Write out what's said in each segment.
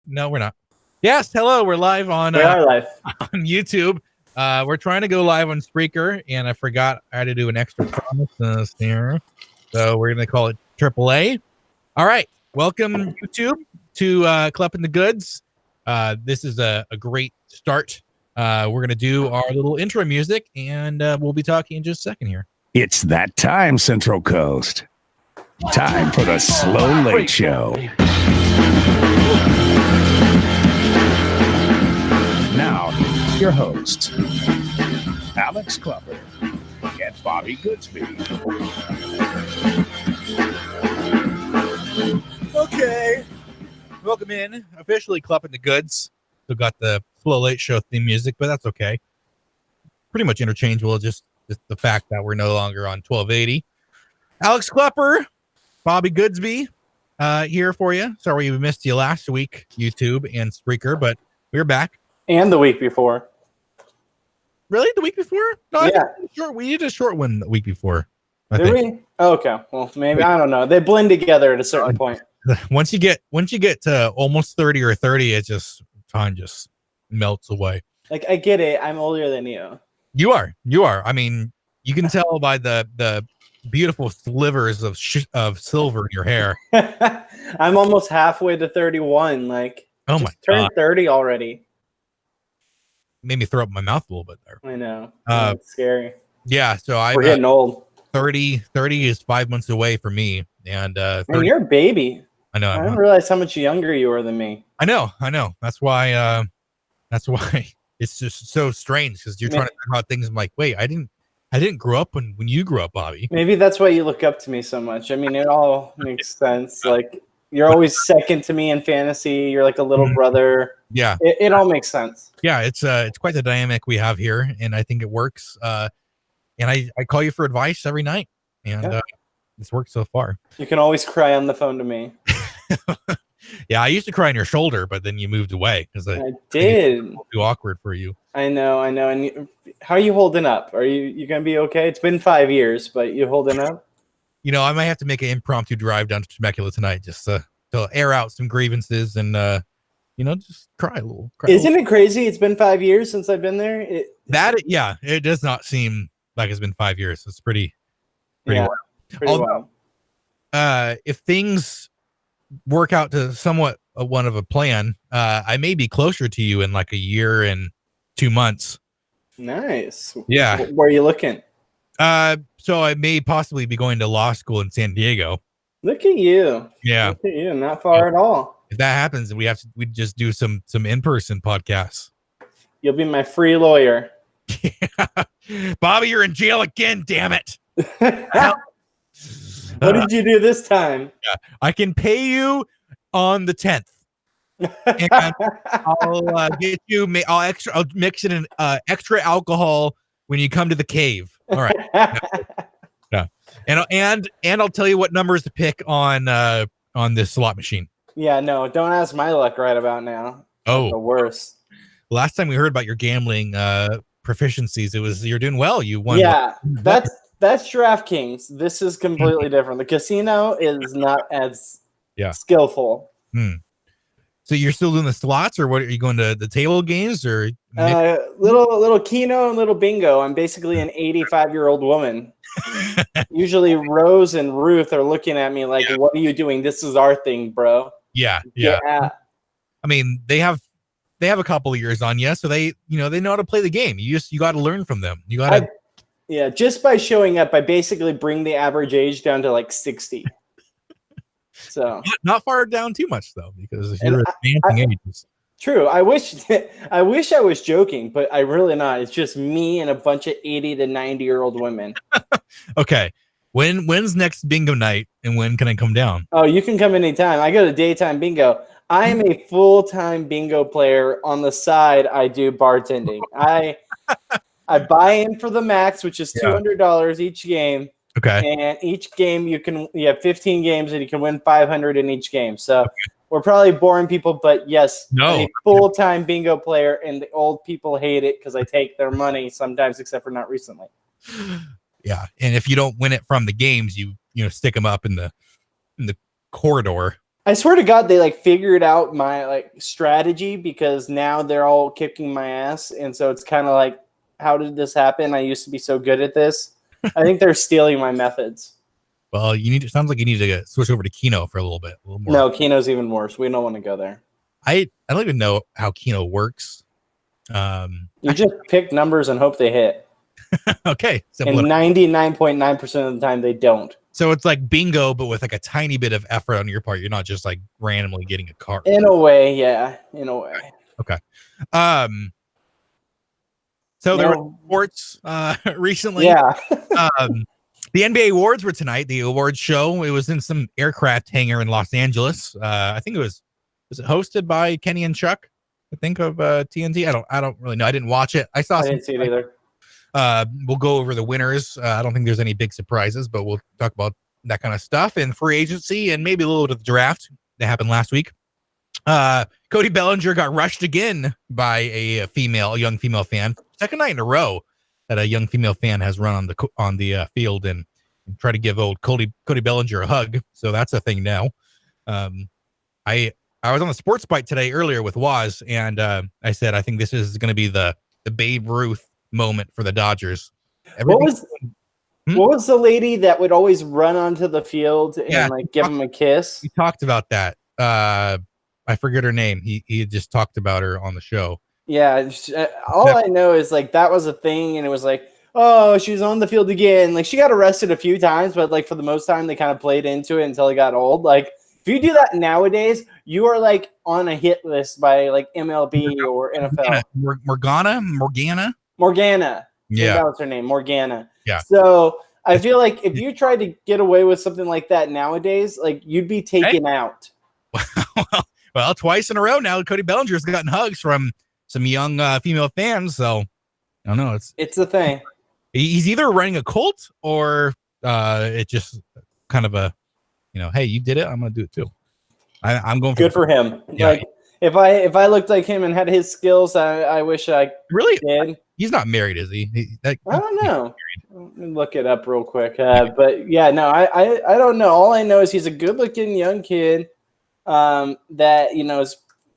No, we're not. Yes, hello. We're live on We are live. on YouTube. We're trying to go live on Spreaker, and I forgot I had to do an extra promise here. So we're going to call it AAA. All right. Welcome, YouTube, to Clupp and the Goods. This is a great start. We're going to do our little intro music, and we'll be talking in just a second here. It's that time, Central Coast. Time for the Slow Late Show. Now, your hosts, Alex Clupper and Bobby Goodsby. Okay. Welcome in. Officially Clupp and the Goods. Still got the Slow Late Show theme music, but that's okay. Pretty much interchangeable, just the fact that we're no longer on 1280. Alex Clupper, Bobby Goodsby, here for you. Sorry we missed you last week, YouTube and Spreaker, but we're back. And the week before. Really? The week before? No, Yeah. We did a short one the week before. Did we? Oh, okay. Well, maybe. I don't know. They blend together at a certain point. Once you get to almost 30 or 30, it just time just melts away. Like, I get it. I'm older than you. You are. I mean, you can tell by the beautiful slivers of silver in your hair. I'm almost halfway to 31. Like, Oh my turned God. 30 already. Made me throw up my mouth a little bit there. I know. It's scary. Yeah, so I'm We're getting old. 30 is 5 months away for me, and 30, Man, you're a baby. I know. I didn't realize how much younger you were than me. I know. That's why it's just so strange, because you're trying to talk about things. I'm like, wait, I didn't grow up when you grew up, Bobby. Maybe that's why you look up to me so much. I mean, it all makes sense. Like, you're always second to me in fantasy. You're like a little brother. Yeah, It all makes sense. yeah. It's quite the dynamic we have here, and I think it works. And I call you for advice every night, and it's worked so far. You can always cry on the phone to me. Yeah, I used to cry on your shoulder, but then you moved away because I did. Too awkward for you. I know. And how are you holding up? Are you gonna be okay? It's been 5 years, but you holding up? You know, I might have to make an impromptu drive down to Temecula tonight just to air out some grievances and just cry a little. Isn't it crazy? It's been 5 years since I've been there. It does not seem like it's been 5 years. It's pretty wild. Wild. If things work out to somewhat one of a plan, I may be closer to you in like a year and 2 months. Nice. Yeah. Where are you looking? So I may possibly be going to law school in San Diego. Look at you. Yeah. Look at you. Not far at all. If that happens, we just do some in-person podcasts. You'll be my free lawyer. Bobby, you're in jail again, damn it. What did you do this time? Yeah, I can pay you on the 10th. And I'll get you. I'll mix in extra alcohol when you come to the cave. All right. Yeah. And I'll tell you what numbers to pick on this slot machine. Yeah, no, don't ask my luck right about now. Oh, the worst. Last time we heard about your gambling proficiencies, you're doing well. You won. Yeah, that's DraftKings. This is completely different. The casino is not as skillful. So you're still doing the slots, or what? Are you going to the table games, or little Keno and little bingo? I'm basically an 85-year-old woman. Usually Rose and Ruth are looking at me like, "What are you doing? This is our thing, bro." Yeah. I mean, they have a couple of years on you, so they know how to play the game. You got to learn from them. You got to. Just by showing up, I basically bring the average age down to like 60. So not far down too much though, because you're advancing ages. True. I wish I was joking, but I'm really not. It's just me and a bunch of 80 to 90-year-old women. Okay. When's next bingo night, and when can I come down? Oh, you can come anytime. I go to daytime bingo. I am a full-time bingo player. On the side, I do bartending. I buy in for the max, which is $200 each game. Okay. And each game you have 15 games and you can win 500 in each game. So we're probably boring people, but yes, I'm a full-time bingo player, and the old people hate it because I take their money sometimes, except for not recently. Yeah, and if you don't win it from the games, you stick them up in the corridor. I swear to God, they like figured out my like strategy because now they're all kicking my ass, and so it's kind of like, how did this happen? I used to be so good at this. I think they're stealing my methods. Well, it sounds like you need to switch over to Kino for a little bit, a little more. No, Kino's even worse. We don't want to go there. I don't even know how Kino works. You just pick numbers and hope they hit. Okay, and 99.9% of the time they don't. So it's like bingo, but with like a tiny bit of effort on your part. You're not just like randomly getting a card. In a way, yeah. In a way. Okay. So there were sports recently. Yeah. The NBA awards were tonight. The awards show. It was in some aircraft hangar in Los Angeles. I think it was it hosted by Kenny and Chuck? I think of TNT. I don't really know. I didn't watch it. I didn't see it either. We'll go over the winners. I don't think there's any big surprises, but we'll talk about that kind of stuff and free agency and maybe a little bit of the draft that happened last week. Cody Bellinger got rushed again by a young female fan. Second night in a row that a young female fan has run on the field and try to give old Cody Bellinger a hug. So that's a thing now. I was on the Sports Bite today earlier with Waz, and I said I think this is going to be the Babe Ruth moment for the Dodgers. What was the lady that would always run onto the field and like give him a kiss? We talked about that. I forget her name. He had just talked about her on the show. Yeah, all I know is like that was a thing, and it was like, oh, she's on the field again. Like she got arrested a few times, but like for the most time, they kind of played into it until it got old. Like if you do that nowadays, you are like on a hit list by like MLB or NFL. Morgana. Yeah, that was her name, Morgana. Yeah. So I feel like if you tried to get away with something like that nowadays, like you'd be taken out. Well, twice in a row now, Cody Bellinger's gotten hugs from some young female fans. So I don't know. It's a thing. He's either running a cult or it's just kind of a, hey, you did it, I'm gonna do it too. I'm going good for him. Yeah. Like if I looked like him and had his skills, I wish I really did. He's not married, is he? I don't know. Let me look it up real quick. But yeah, no, I don't know. All I know is he's a good-looking young kid. That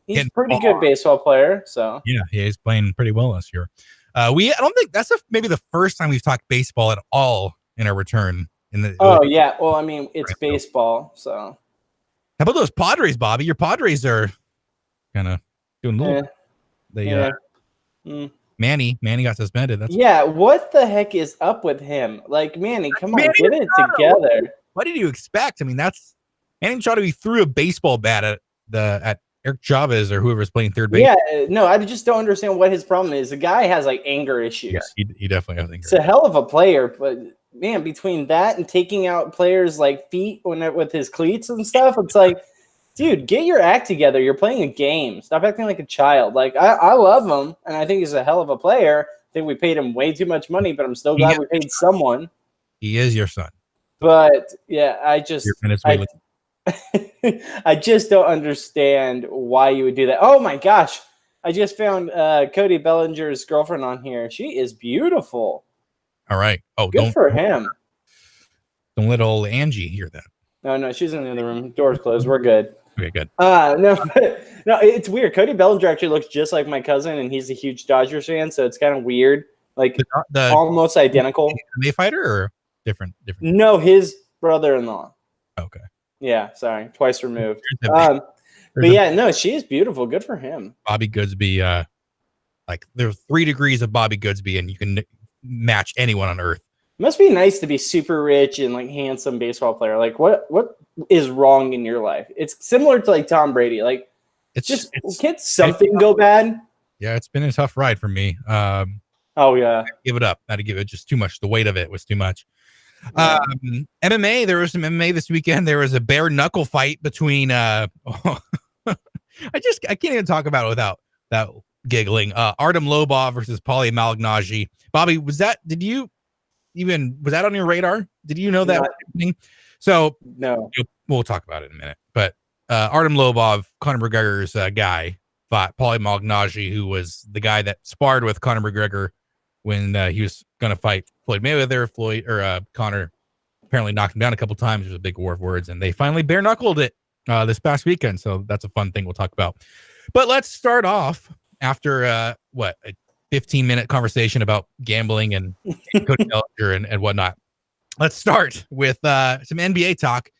he's a pretty good baseball player. So yeah, he's playing pretty well this year. I don't think that's maybe the first time we've talked baseball at all in our return. Yeah. Well, I mean, it's baseball. So how about those Padres, Bobby? Your Padres are kind of doing a little. Manny got suspended. What the heck is up with him? Like, Manny, come on, get it together. What did you expect? I mean, Manny shot he threw a baseball bat at Eric Chavez or whoever's playing third base. Yeah, no, I just don't understand what his problem is. The guy has like anger issues. Yeah, he definitely has anger. It's a hell of a player, but man, between that and taking out players like feet with his cleats and stuff, it's like, dude, get your act together. You're playing a game. Stop acting like a child. Like I love him, and I think he's a hell of a player. I think we paid him way too much money, but I'm still glad we paid someone. He is your son. But yeah, I just don't understand why you would do that. Oh my gosh. I just found Cody Bellinger's girlfriend on here. She is beautiful. All right. Oh, good for him. Don't let old Angie hear that. No, she's in the other room. Door's closed. We're good. Okay, good. No, it's weird. Cody Bellinger actually looks just like my cousin, and he's a huge Dodgers fan, so it's kind of weird. Like the almost identical. MMA fighter or different? No, his brother-in-law. Okay. Yeah, sorry, twice removed. But yeah, no, she is beautiful. Good for him. Bobby Goodsby, like there are 3 degrees of Bobby Goodsby, and you can match anyone on earth. Must be nice to be super rich and like handsome baseball player. Like what is wrong in your life? It's similar to like Tom Brady. Like can't something go bad? Yeah, it's been a tough ride for me. Oh yeah, give it up. Not to give it just too much. The weight of it was too much. Yeah. MMA. There was some MMA this weekend. There was a bare knuckle fight between. I can't even talk about it without giggling. Artem Lobov versus Paulie Malignaggi. Bobby, was that on your radar? Did you know that was happening? So no, we'll talk about it in a minute. But Artem Lobov, Conor McGregor's guy, fought Paulie Malignaggi, who was the guy that sparred with Conor McGregor when he was going to fight Floyd Mayweather. Conor apparently knocked him down a couple times. There's a big war of words, and they finally bare knuckled it this past weekend. So that's a fun thing we'll talk about. But let's start off after a 15-minute conversation about gambling and Cody Bellinger and whatnot. Let's start with some NBA talk.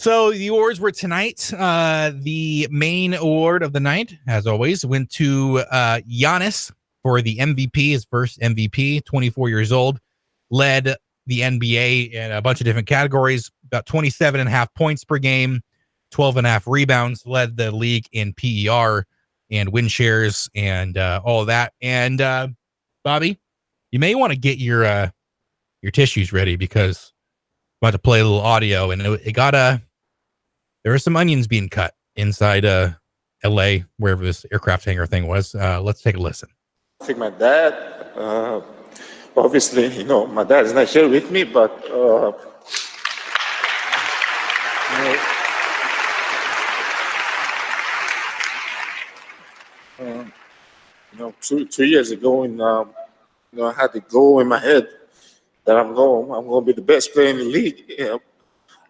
So the awards were tonight. The main award of the night, as always, went to Giannis for the MVP, his first MVP, 24 years old, led the NBA in a bunch of different categories, about 27.5 points per game, 12.5 rebounds, led the league in PER and win shares and all of that. And Bobby, you may want to get your tissues ready because I'm about to play a little audio, and it got there were some onions being cut inside LA, wherever this aircraft hangar thing was. Let's take a listen. I think my dad, obviously, my dad is not here with me, but 2 years ago, and I had the goal in my head that I'm going to be the best player in the league.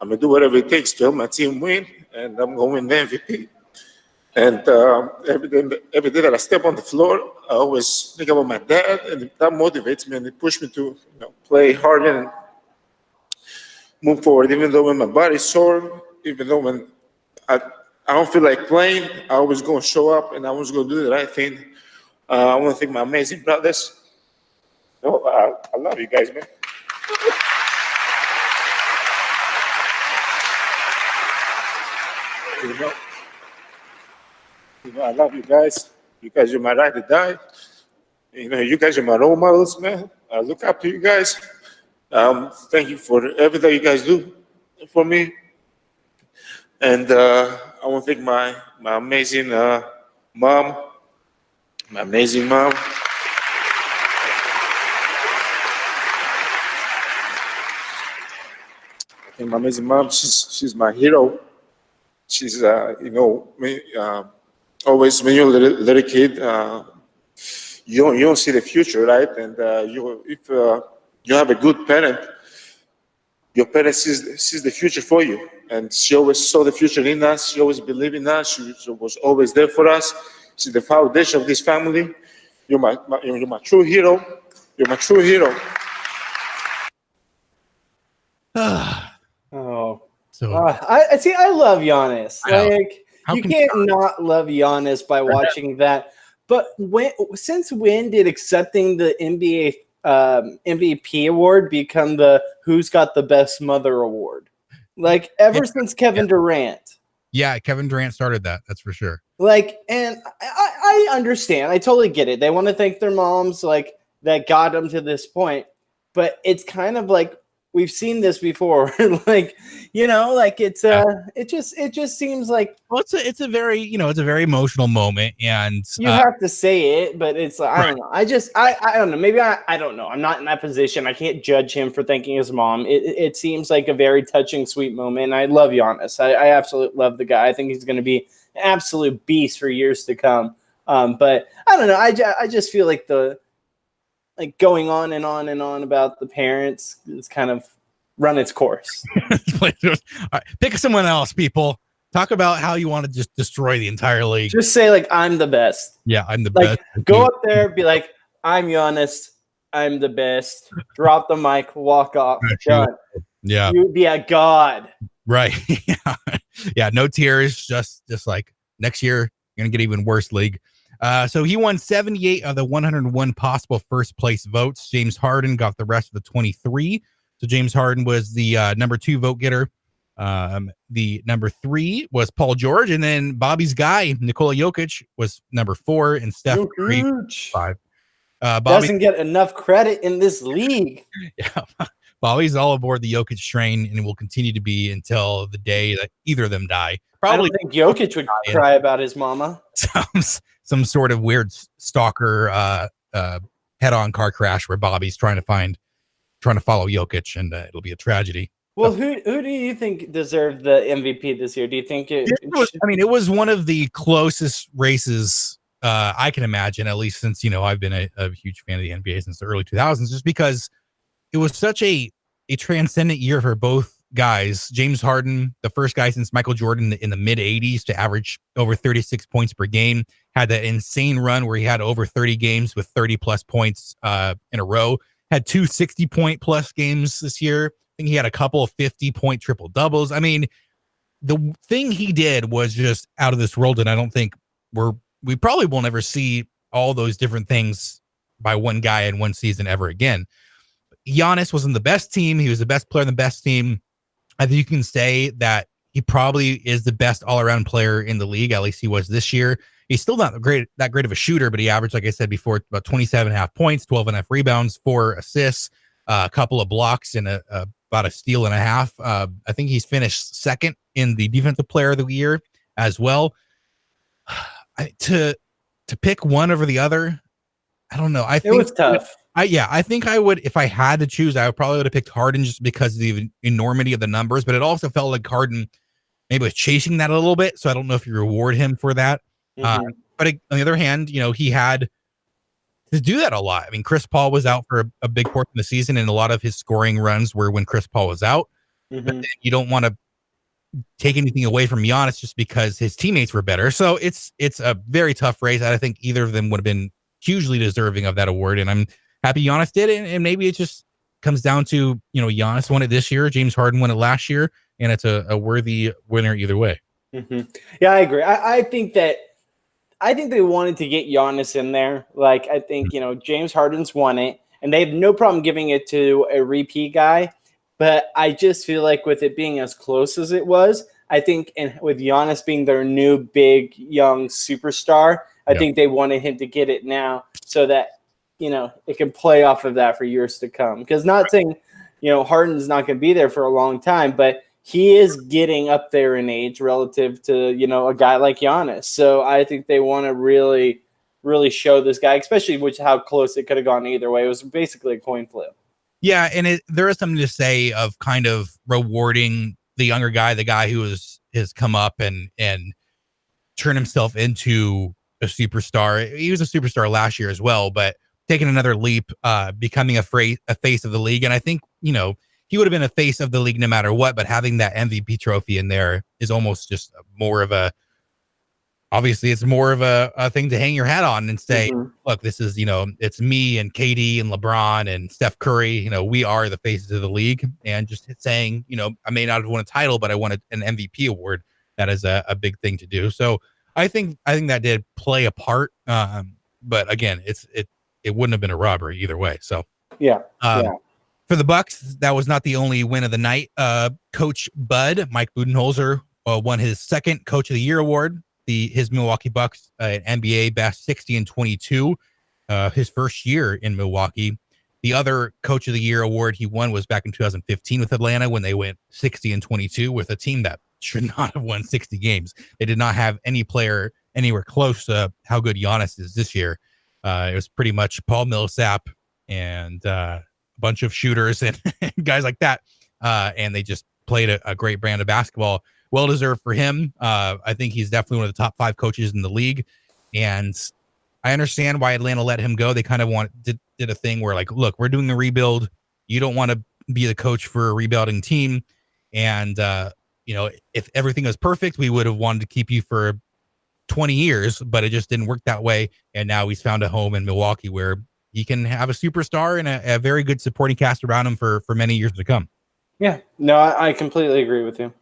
I'm going to do whatever it takes to help my team win, and I'm going to win the MVP. And every day that I step on the floor, I always think about my dad, and that motivates me and it pushes me to play harder and move forward. Even though when my body's sore, even though when I don't feel like playing, I always going to show up and I always going to do the right thing. I want to thank my amazing brothers. I love you guys, man. I love you guys. You guys are my ride or die. You guys are my role models, man. I look up to you guys. Thank you for everything you guys do for me. And I want to thank my amazing mom. My amazing mom. I think my amazing mom, she's my hero. She's, always when you're a little kid, you don't see the future, right? And if you have a good parent, your parent sees the future for you. And she always saw the future in us. She always believed in us. She was always there for us. She's the foundation of this family. You're my true hero. You're my true hero. Oh. So I see. I love Giannis. Like you can can't not love Giannis by watching that. But since when did accepting the NBA MVP award become the Who's Got the Best Mother award? Like ever since Kevin Durant. Yeah, Kevin Durant started that. That's for sure. Like, and I understand. I totally get it. They want to thank their moms, like that got them to this point. But it's kind of like we've seen this before. Like, like it's it just seems like it's a very it's a very emotional moment, and you have to say it, but it's like, I don't know. I don't know. Maybe I don't know. I'm not in that position. I can't judge him for thanking his mom. It seems like a very touching, sweet moment. And I love Giannis. I absolutely love the guy. I think he's going to be an absolute beast for years to come. But I don't know. I just feel like going on and on and on about the parents is kind of run its course. All right, pick someone else, people. Talk about how you want to just destroy the entire league. Just say, like, I'm the best. Yeah, I'm the best. best. Go up there, be like, I'm Giannis. I'm the best. Drop the mic, walk off. Done. Yeah. You would be a god. Right. Yeah, no tears. Just like next year, you're going to get even worse league. So he won 78 of the 101 possible first place votes. James Harden got the rest of the 23. So James Harden was the number 2 vote getter. The number 3 was Paul George, and then Bobby's guy Nikola Jokic was number 4, and Steph Curry 5. Bobby doesn't get enough credit in this league. Yeah, Bobby's all aboard the Jokic train, and will continue to be until the day that either of them die. Probably, I don't think Jokic would cry about his mama. Some sort of weird stalker head-on car crash where Bobby's trying to follow Jokic, and it'll be a tragedy. Well, who do you think deserved the MVP this year? Do you think it was one of the closest races I can imagine, at least since I've been a huge fan of the NBA since the early 2000s, just because it was such a transcendent year for both guys. James Harden, the first guy since Michael Jordan in the mid 80s to average over 36 points per game, had that insane run where he had over 30 games with 30 plus points in a row. Had 2 60-point plus games this year. I think he had a couple of 50-point triple doubles. I mean, the thing he did was just out of this world, and I don't think we probably will never see all those different things by one guy in one season ever again. Giannis was in the best team. He was the best player in the best team. I think you can say that he probably is the best all-around player in the league. At least he was this year. He's still not that great of a shooter, but he averaged, like I said before, about 27.5 points, 12.5 rebounds, 4 assists, a couple of blocks, and about a steal and a half. I think he's finished second in the defensive player of the year as well. To pick one over the other, I don't know. I think it was tough. I think I would, if I had to choose, I probably would have picked Harden just because of the enormity of the numbers, but it also felt like Harden maybe was chasing that a little bit. So I don't know if you reward him for that. Mm-hmm. But on the other hand, he had to do that a lot. I mean, Chris Paul was out for a big portion of the season, and a lot of his scoring runs were when Chris Paul was out. Mm-hmm. But then you don't want to take anything away from Giannis just because his teammates were better. So it's a very tough race. I think either of them would have been hugely deserving of that award, and I'm happy Giannis did it. And maybe it just comes down to, Giannis won it this year, James Harden won it last year, and it's a worthy winner either way. Mm-hmm. Yeah, I agree. I think they wanted to get Giannis in there. Like, I think, James Harden's won it, and they have no problem giving it to a repeat guy. But I just feel like with it being as close as it was, I think, and with Giannis being their new big young superstar, I think they wanted him to get it now so that, it can play off of that for years to come. Because not saying, Harden's not going to be there for a long time, but he is getting up there in age relative to, a guy like Giannis. So I think they want to really, really show this guy, especially how close it could have gone either way. It was basically a coin flip. Yeah, and there is something to say of kind of rewarding the younger guy, the guy who has come up and turned himself into a superstar. He was a superstar last year as well, but taking another leap, becoming a face of the league. And I think, he would have been a face of the league no matter what, but having that MVP trophy in there is almost just more of a thing to hang your hat on and say, look, this is, it's me and KD and LeBron and Steph Curry, we are the faces of the league. And just saying, I may not have won a title, but I won an MVP award. That is a big thing to do. So I think that did play a part. But again, it wouldn't have been a robbery either way. So yeah. For the Bucks, that was not the only win of the night. Coach Bud, Mike Budenholzer, won his second Coach of the Year award. His Milwaukee Bucks, NBA best 60-22, his first year in Milwaukee. The other Coach of the Year award he won was back in 2015 with Atlanta when they went 60-22 with a team that should not have won 60 games. They did not have any player anywhere close to how good Giannis is this year. It was pretty much Paul Millsap and a bunch of shooters and guys like that. And they just played a great brand of basketball. Well-deserved for him. I think he's definitely one of the top 5 coaches in the league. And I understand why Atlanta let him go. They kind of did a thing where, like, look, we're doing the rebuild. You don't want to be the coach for a rebuilding team. And, if everything was perfect, we would have wanted to keep you for 20 years, but it just didn't work that way. And now he's found a home in Milwaukee where he can have a superstar and a very good supporting cast around him for many years to come. Yeah, no, I completely agree with you.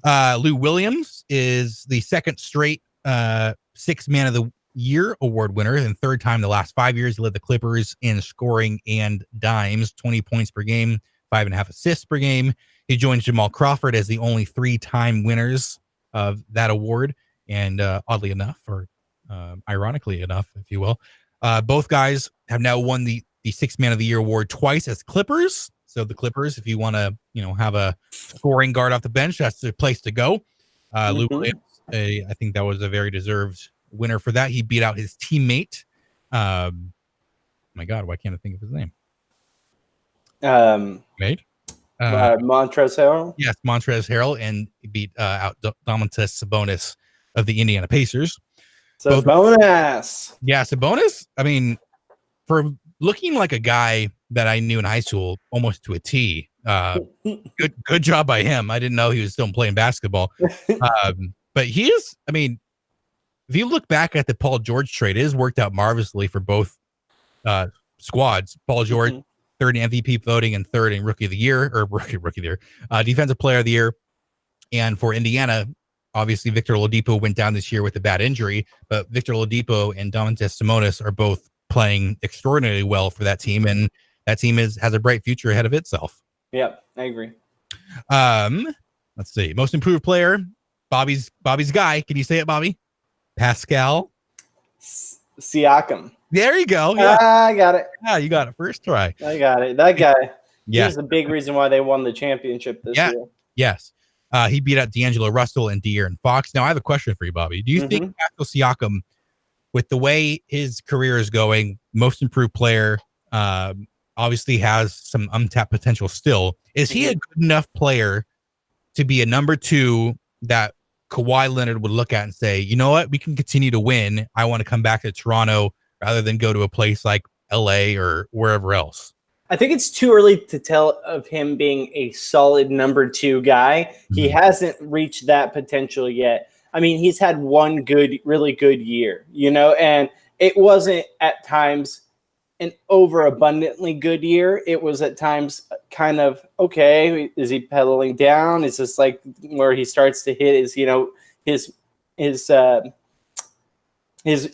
Lou Williams is the second straight Sixth Man of the Year award winner and third time in the last 5 years. He led the Clippers in scoring and dimes, 20 points per game, 5.5 assists per game. He joins Jamal Crawford as the only 3-time winners of that award. And oddly enough, or ironically enough, if you will, both guys have now won the Sixth Man of the Year award twice as Clippers. So the Clippers, if you want to, have a scoring guard off the bench, that's the place to go. Lou Williams, I think that was a very deserved winner for that. He beat out his teammate. My God, why can't I think of his name? Montrezl Harrell. Yes, Montrezl Harrell, and he beat out Domantas Sabonis of the Indiana Pacers. Sabonis. Yeah, Sabonis. I mean, for looking like a guy that I knew in high school almost to a T, Good job by him. I didn't know he was still playing basketball. But he is, I mean, if you look back at the Paul George trade, it has worked out marvelously for both squads. Paul George, third in MVP voting and third in rookie of the year, or rookie of the year, defensive player of the year. And for Indiana, obviously Victor Oladipo went down this year with a bad injury, but Victor Oladipo and Domantas Sabonis are both playing extraordinarily well for that team, and that team has a bright future ahead of itself. Yep, I agree. Let's see. Most improved player, Bobby's guy. Can you say it, Bobby? Pascal Siakam. There you go. Yeah, I got it. Yeah, you got it first try. I got it. That guy. Yeah. He's the big reason why they won the championship this year. Yes. He beat out D'Angelo Russell and De'Aaron Fox. Now, I have a question for you, Bobby. Do you think Pascal Siakam, with the way his career is going, most improved player, obviously has some untapped potential still. Is he a good enough player to be a number 2 that Kawhi Leonard would look at and say, you know what, we can continue to win. I want to come back to Toronto rather than go to a place like LA or wherever else? I think it's too early to tell of him being a solid number 2 guy. He hasn't reached that potential yet. I mean, he's had one really good year, and it wasn't at times an overabundantly good year. It was at times kind of, okay, is he pedaling down? Is this like where he starts to hit his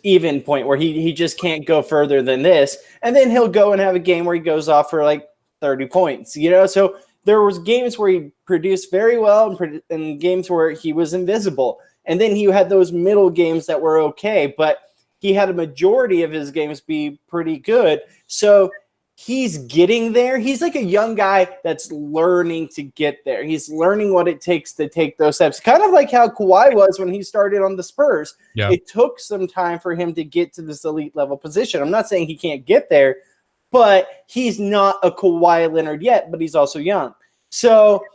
even point where he just can't go further than this. And then he'll go and have a game where he goes off for like 30 points, So there was games where he produced very well and games where he was invisible. And then he had those middle games that were okay, but he had a majority of his games be pretty good. So he's getting there. He's like a young guy that's learning to get there. He's learning what it takes to take those steps. Kind of like how Kawhi was when he started on the Spurs. Yeah. It took some time for him to get to this elite level position. I'm not saying he can't get there, but he's not a Kawhi Leonard yet, but he's also young. So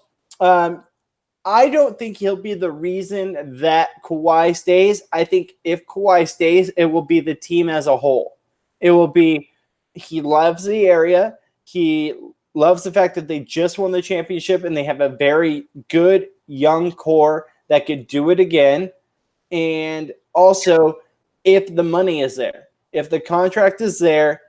I don't think he'll be the reason that Kawhi stays. I think if Kawhi stays, it will be the team as a whole. It will be, he loves the area. He loves the fact that they just won the championship and they have a very good young core that could do it again. And also, if the money is there, if the contract is there,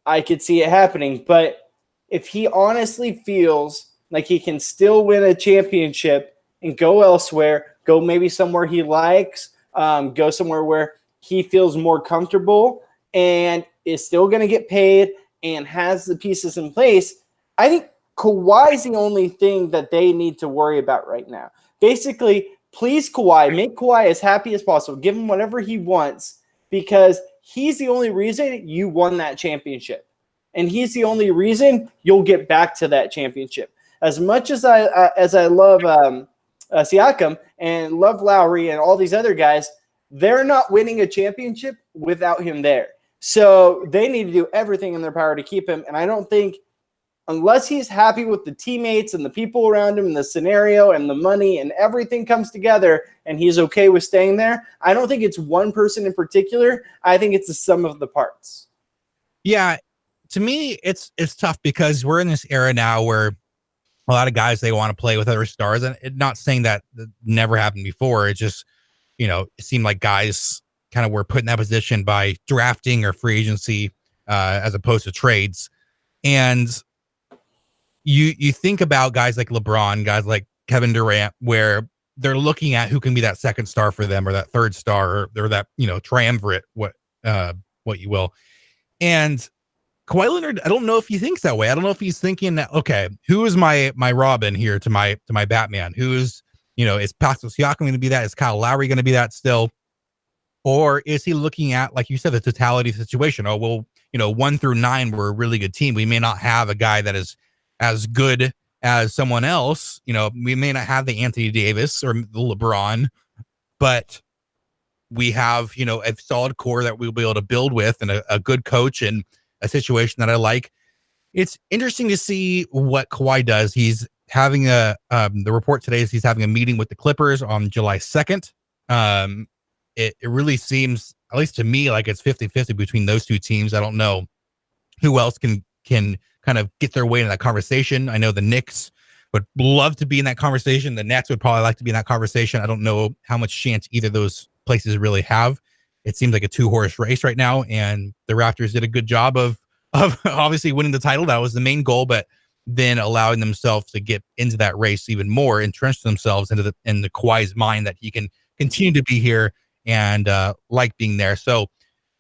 I could see it happening. But if he honestly feels like he can still win a championship and go elsewhere, go maybe somewhere he likes, go somewhere where he feels more comfortable and is still going to get paid and has the pieces in place, I think Kawhi's the only thing that they need to worry about right now. Basically, please Kawhi, make Kawhi as happy as possible. Give him whatever he wants because he's the only reason you won that championship. And he's the only reason you'll get back to that championship. As much as I love Siakam and love Lowry and all these other guys, they're not winning a championship without him there. So they need to do everything in their power to keep him. And I don't think, unless he's happy with the teammates and the people around him and the scenario and the money and everything comes together and he's okay with staying there, I don't think it's one person in particular. I think it's the sum of the parts. Yeah, to me, it's tough because we're in this era now where a lot of guys, they want to play with other stars, and not saying that never happened before. It just, it seemed like guys kind of were put in that position by drafting or free agency as opposed to trades. And you think about guys like LeBron, guys like Kevin Durant, where they're looking at who can be that second star for them or that third star or that, triumvirate, what you will. And Kawhi Leonard, I don't know if he thinks that way. I don't know if he's thinking that, okay, who is my Robin here to my Batman? Who is, is Pascal Siakam going to be that? Is Kyle Lowry going to be that still? Or is he looking at, like you said, the totality of the situation? Oh, well, 1 through 9, we're a really good team. We may not have a guy that is as good as someone else. We may not have the Anthony Davis or the LeBron, but we have, a solid core that we'll be able to build with and a good coach and a situation that I like. It's interesting to see what Kawhi does. He's having the report today is he's having a meeting with the Clippers on July 2nd. It really seems, at least to me, like it's 50-50 between those two teams. I don't know who else can kind of get their way into that conversation. I know the Knicks would love to be in that conversation. The Nets would probably like to be in that conversation. I don't know how much chance either of those places really have. It seems like a 2-horse race right now, and the Raptors did a good job of obviously winning the title. That was the main goal, but then allowing themselves to get into that race even more, entrench themselves in the Kawhi's mind that he can continue to be here and like being there. So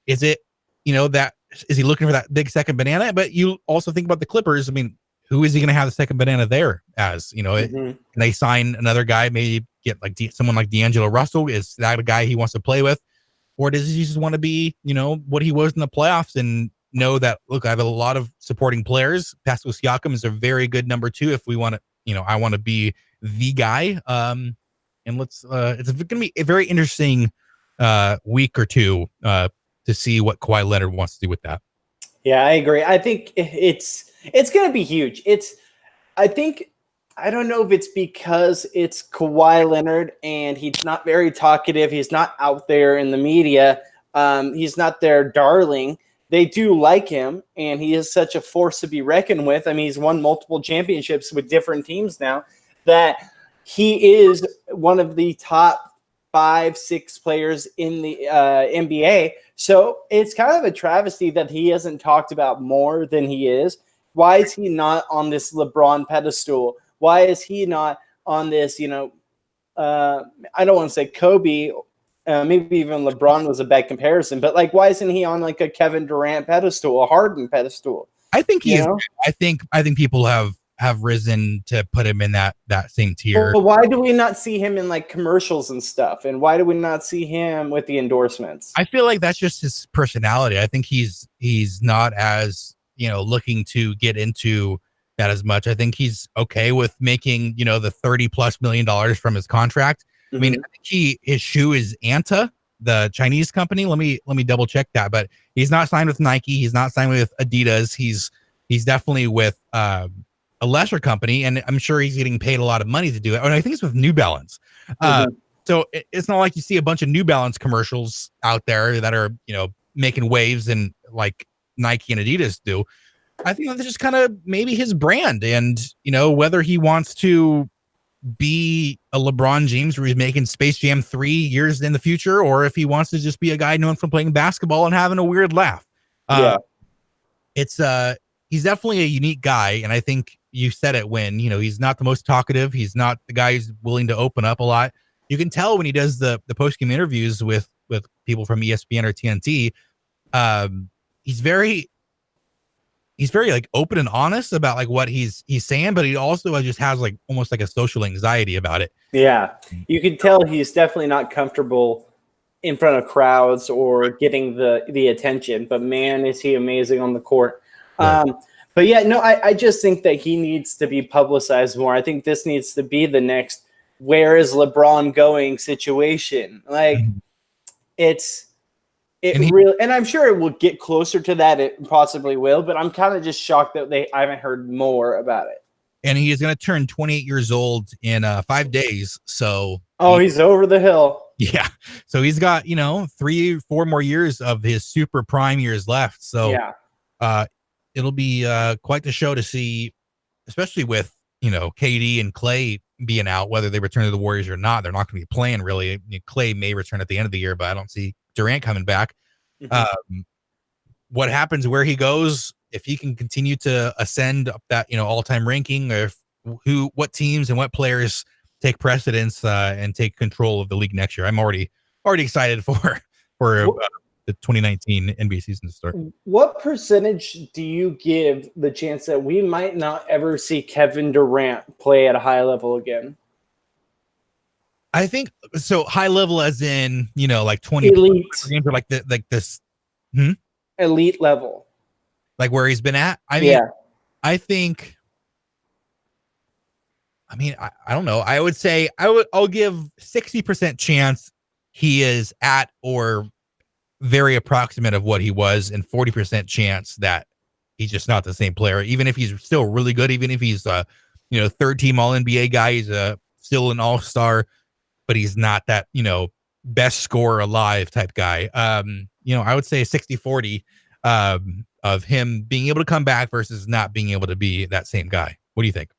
is it, that is he looking for that big second banana? But you also think about the Clippers. I mean, who is he going to have the second banana there as? Can they sign another guy, maybe get like someone like D'Angelo Russell? Is that a guy he wants to play with? Or does he just want to be, what he was in the playoffs and know that, look, I have a lot of supporting players. Pascal Siakam is a very good number 2 if we want to, I want to be the guy. And it's going to be a very interesting week or two to see what Kawhi Leonard wants to do with that. Yeah, I agree. I think it's going to be huge. I don't know if it's because it's Kawhi Leonard and he's not very talkative. He's not out there in the media. He's not their darling. They do like him, and he is such a force to be reckoned with. I mean, he's won multiple championships with different teams now, that he is one of the top 5-6 players in the NBA. So it's kind of a travesty that he hasn't talked about more than he is. Why is he not on this LeBron pedestal? Why is he not on this, I don't want to say Kobe, maybe even LeBron was a bad comparison, but like, why isn't he on like a Kevin Durant pedestal, a Harden pedestal? I think he is. I think people have risen to put him in that same tier. But why do we not see him in like commercials and stuff? And why do we not see him with the endorsements? I feel like that's just his personality. I think he's not as, looking to get into that as much. I think he's okay with making, the $30+ million from his contract. I mean, I think his shoe is Anta, the Chinese company. Let me double check that, but he's not signed with Nike. He's not signed with Adidas. He's definitely with a lesser company, and I'm sure he's getting paid a lot of money to do it. And I think it's with New Balance. So it's not like you see a bunch of New Balance commercials out there that are, making waves and like Nike and Adidas do. I think that's just kind of maybe his brand, and whether he wants to be a LeBron James where he's making Space Jam 3 years in the future, or if he wants to just be a guy known from playing basketball and having a weird laugh. It's he's definitely a unique guy, and I think you said it when he's not the most talkative. He's not the guy who's willing to open up a lot. You can tell when he does the post-game interviews with people from ESPN or TNT. He's very like open and honest about like what he's saying, but he also just has like almost like a social anxiety about it. Yeah, you can tell he's definitely not comfortable in front of crowds or getting the attention. But man, is he amazing on the court. Yeah. But yeah, no, I just think that he needs to be publicized more. I think this needs to be the next "where is LeBron going" situation. Like and I'm sure it will get closer to that. It possibly will, but I'm kind of just shocked that I haven't heard more about it. And he is going to turn 28 years old in 5 days. So he's over the hill. Yeah. So he's got 3-4 more years of his super prime years left. So yeah, it'll be quite the show to see, especially with KD and Clay being out, whether they return to the Warriors or not. They're not going to be playing really. Clay may return at the end of the year, but I don't see Durant coming back. What happens where he goes, if he can continue to ascend up that all-time ranking, or what teams and what players take precedence and take control of the league next year. I'm already excited for the 2019 NBA season to start. What percentage do you give the chance that we might not ever see Kevin Durant play at a high level again? I think so. High level, as in like 20 elite games, or like this elite level, like where he's been at. I mean, I think. I mean, I don't know. I would say I'll give 60% chance he is at or very approximate of what he was, and 40% chance that he's just not the same player. Even if he's still really good, even if he's third team All NBA guy, he's still an all-star. But he's not that, best scorer alive type guy. I would say 60-40. of him being able to come back versus not being able to be that same guy? What do you think?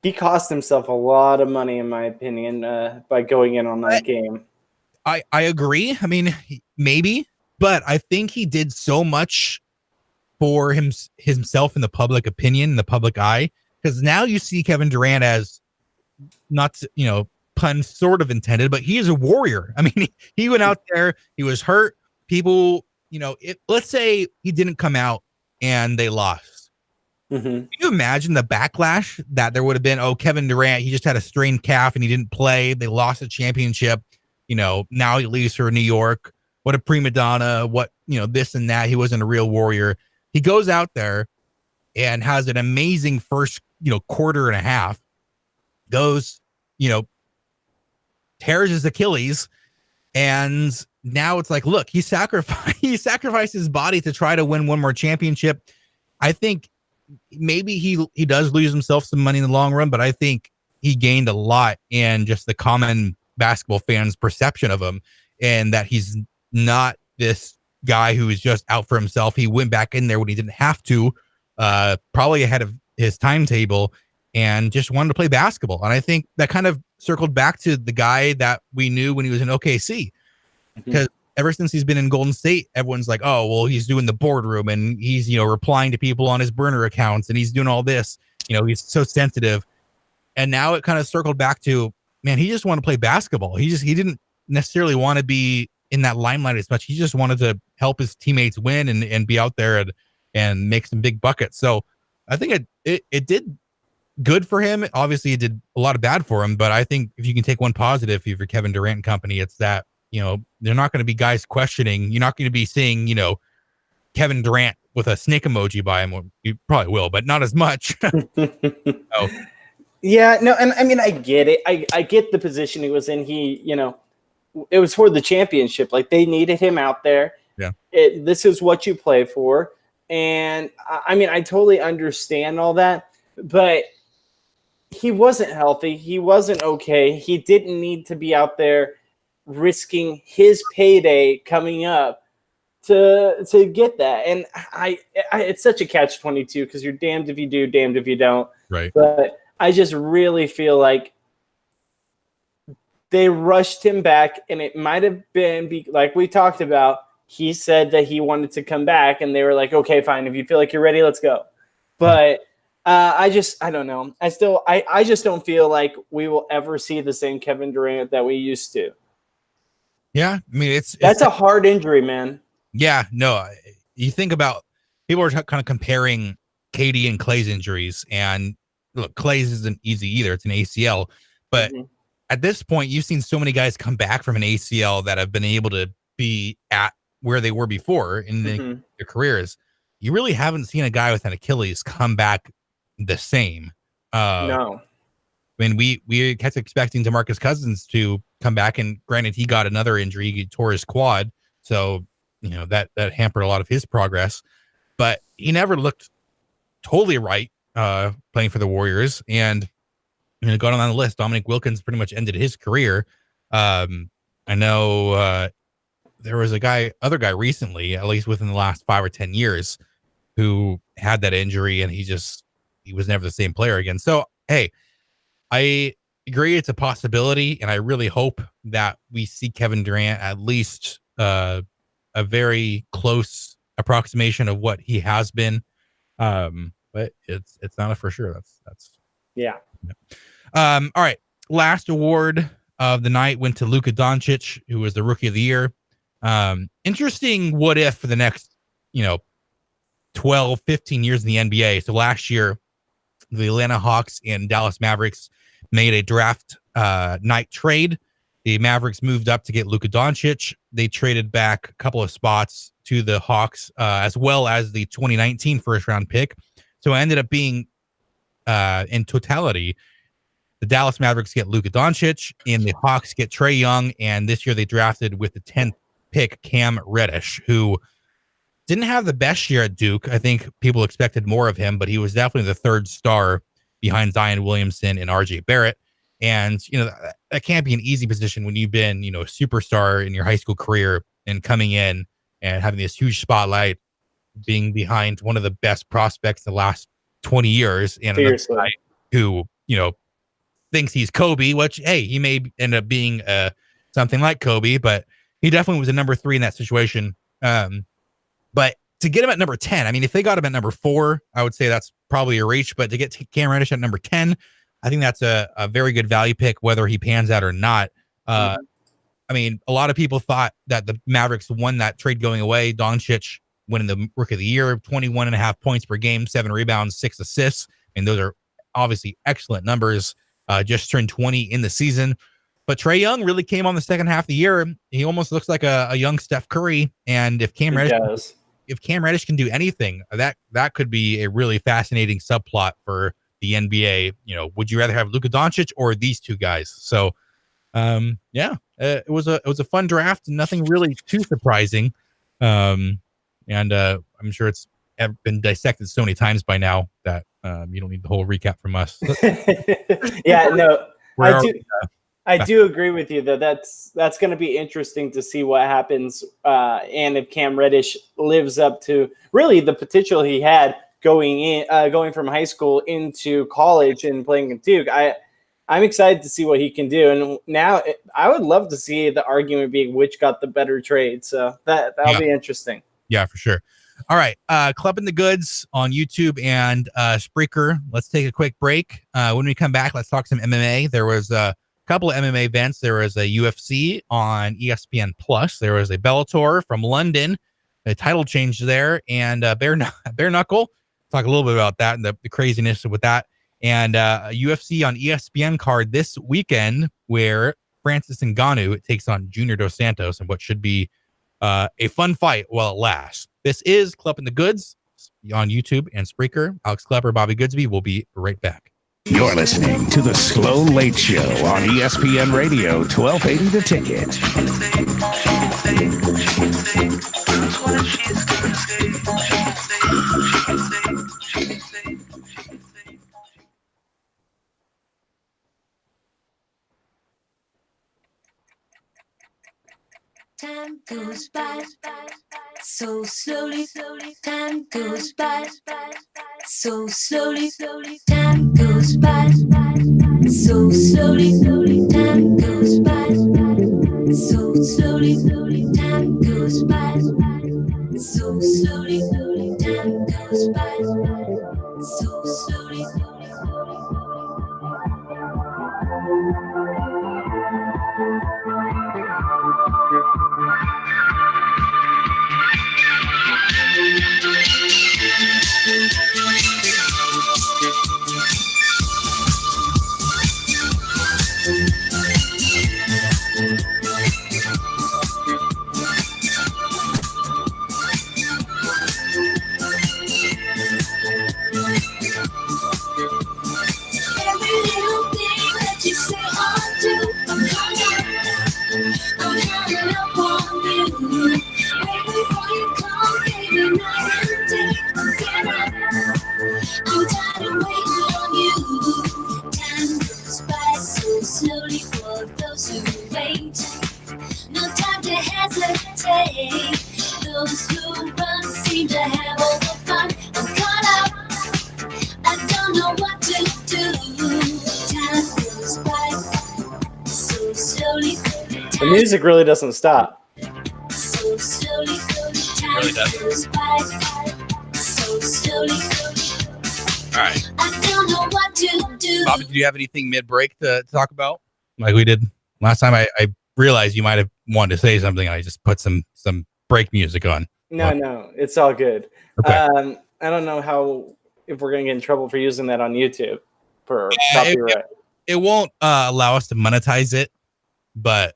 He cost himself a lot of money, in my opinion, by going in on that game. I agree. I mean, maybe, but I think he did so much for himself in the public opinion, in the public eye, because now you see Kevin Durant as not, pun sort of intended, but he is a warrior. I mean, he went out there, he was hurt. People, let's say he didn't come out and they lost. Mm-hmm. Can you imagine the backlash that there would have been? Oh, Kevin Durant, he just had a strained calf and he didn't play. They lost the championship. Now he leaves for New York. What a prima donna. What, this and that. He wasn't a real warrior. He goes out there and has an amazing first, quarter and a half. Goes, tears his Achilles. And now it's like, look, he sacrificed his body to try to win one more championship. I think maybe he does lose himself some money in the long run, but I think he gained a lot in just the common basketball fans' perception of him, and that he's not this guy who is just out for himself. He went back in there when he didn't have to, probably ahead of his timetable, and just wanted to play basketball. And I think that kind of circled back to the guy that we knew when he was in OKC, because ever since he's been in Golden State, everyone's like, oh, well, he's doing the boardroom and he's, replying to people on his burner accounts and he's doing all this, he's so sensitive. And now it kind of circled back to, man, he just wanted to play basketball. He didn't necessarily want to be in that limelight as much. He just wanted to help his teammates win and be out there and make some big buckets. So I think it did good for him. Obviously it did a lot of bad for him, but I think if you can take one positive for Kevin Durant and company, it's that, they're not going to be guys questioning. You're not going to be seeing, Kevin Durant with a snake emoji by him. You probably will, but not as much. Oh. Yeah, no, and I mean, I get it. I get the position he was in. He, it was for the championship. Like, they needed him out there. Yeah. This is what you play for. And I mean, I totally understand all that, but he wasn't healthy. He wasn't okay. He didn't need to be out there risking his payday coming up to get that. And I it's such a catch-22 because you're damned if you do, damned if you don't. Right. But I just really feel like they rushed him back, and it might have been like we talked about. He said that he wanted to come back, and they were like, okay, fine. If you feel like you're ready, let's go. But I don't know. I just don't feel like we will ever see the same Kevin Durant that we used to. Yeah. I mean, that's a hard injury, man. Yeah, no, you think about people are kind of comparing KD and Clay's injuries, and look, Clay's isn't easy either. It's an ACL, but at this point, you've seen so many guys come back from an ACL that have been able to be at where they were before in their careers. You really haven't seen a guy with an Achilles come back the same. No. I mean, we kept expecting DeMarcus Cousins to come back, and granted, he got another injury. He tore his quad, so that hampered a lot of his progress. But he never looked totally right playing for the Warriors. And going on the list, Dominic Wilkins pretty much ended his career. I know there was other guy recently, at least within the last 5 or 10 years, who had that injury, and he was never the same player again. So, hey, I agree it's a possibility, and I really hope that we see Kevin Durant at least a very close approximation of what he has been. But it's not a for sure. That's yeah. All right. Last award of the night went to Luka Doncic, who was the Rookie of the Year. Interesting what if for the next, 12, 15 years in the NBA. So last year, the Atlanta Hawks and Dallas Mavericks made a draft night trade. The Mavericks moved up to get Luka Doncic. They traded back a couple of spots to the Hawks, as well as the 2019 first-round pick. So it ended up being, in totality, the Dallas Mavericks get Luka Doncic, and the Hawks get Trae Young. And this year they drafted with the 10th pick Cam Reddish, who didn't have the best year at Duke. I think people expected more of him, but he was definitely the third star behind Zion Williamson and RJ Barrett. And, that can't be an easy position when you've been, a superstar in your high school career and coming in and having this huge spotlight being behind one of the best prospects the last 20 years, and another guy who, thinks he's Kobe, which, hey, he may end up being something like Kobe, but he definitely was a number 3 in that situation. But to get him at number 10, I mean, if they got him at number 4, I would say that's probably a reach. But to get Cam Reddish at number 10, I think that's a very good value pick, whether he pans out or not. I mean, a lot of people thought that the Mavericks won that trade going away. Doncic winning the Rookie of the Year, 21.5 points per game, 7 rebounds, 6 assists. And those are obviously excellent numbers. Just turned 20 in the season. But Trae Young really came on the second half of the year. He almost looks like a young Steph Curry. And if Cam Reddish can do anything, that could be a really fascinating subplot for the NBA. Would you rather have Luka Doncic or these two guys? So, it was a fun draft. Nothing really too surprising. And I'm sure it's been dissected so many times by now that you don't need the whole recap from us. Yeah, no, I do agree with you that that's going to be interesting to see what happens, and if Cam Reddish lives up to really the potential he had going from high school into college and playing at Duke. I'm excited to see what he can do, and now I would love to see the argument being which got the better trade. So that'll be interesting. Yeah, for sure. All right, Clupp in the Goods on YouTube and Spreaker. Let's take a quick break. When we come back, let's talk some MMA. There was a couple of MMA events. There was a UFC on ESPN Plus. There was a Bellator from London, a title change there, and bare knuckle. Talk a little bit about that and the craziness with that, and a UFC on ESPN card this weekend where Francis Ngannou takes on Junior Dos Santos and what should be a fun fight while it lasts. This is Clupp in the Goods on YouTube and Spreaker. Alex Klepper, Bobby Goodsby. We'll be right back. You're listening to the Slow Late Show on ESPN Radio, 1280 The Ticket. Time goes by so slowly. Time goes by so slowly. Time goes by so slowly. Time goes by so slowly. Time goes by so slowly. Time goes by so slowly. The music really doesn't stop. So slowly, time Really does. goes by. So slowly. All right. I don't know what to do. Bobby, do you have anything mid-break to talk about? Like we did last time? I realized you might have wanted to say something, and I just put some break music on. No, it's all good. Okay. I don't know if we're going to get in trouble for using that on YouTube for copyright. It won't allow us to monetize it, but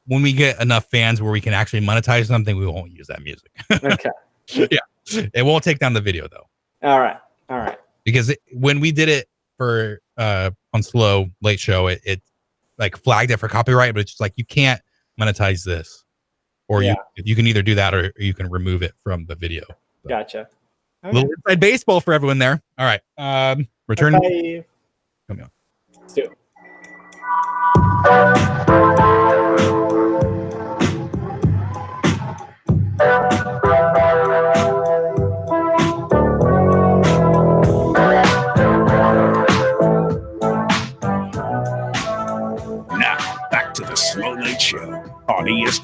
when we get enough fans where we can actually monetize something, we won't use that music. Okay. Yeah. It won't take down the video, though. All right. Because when we did it for on Slow Late Show, it like flagged it for copyright, but it's just like you can't monetize this, or you can either do that or you can remove it from the video. So. Gotcha. A little inside baseball for everyone there. All right, return. Bye. Come on. Let's do it.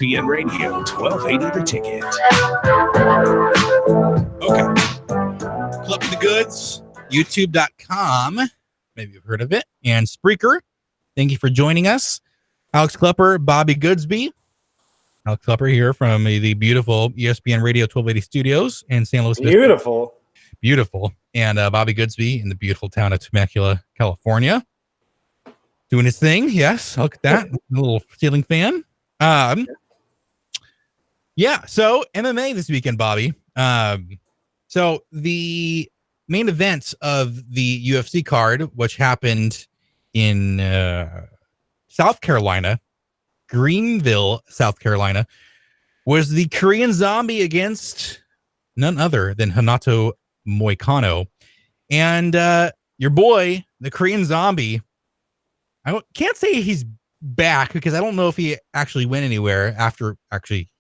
ESPN Radio, 1280 The Ticket. Okay. Clupp the Goods, YouTube.com. Maybe you've heard of it. And Spreaker. Thank you for joining us. Alex Klepper, Bobby Goodsby. Alex Klepper here from the beautiful ESPN Radio 1280 studios in San Luis. Beautiful. And Bobby Goodsby in the beautiful town of Temecula, California. Doing his thing. Yes. Look at that. A little ceiling fan. Yeah. So MMA this weekend, Bobby. So the main events of the UFC card, which happened in South Carolina, Greenville, South Carolina, was the Korean Zombie against none other than Renato Moicano. And your boy, the Korean Zombie, I can't say he's back because I don't know if he actually went anywhere after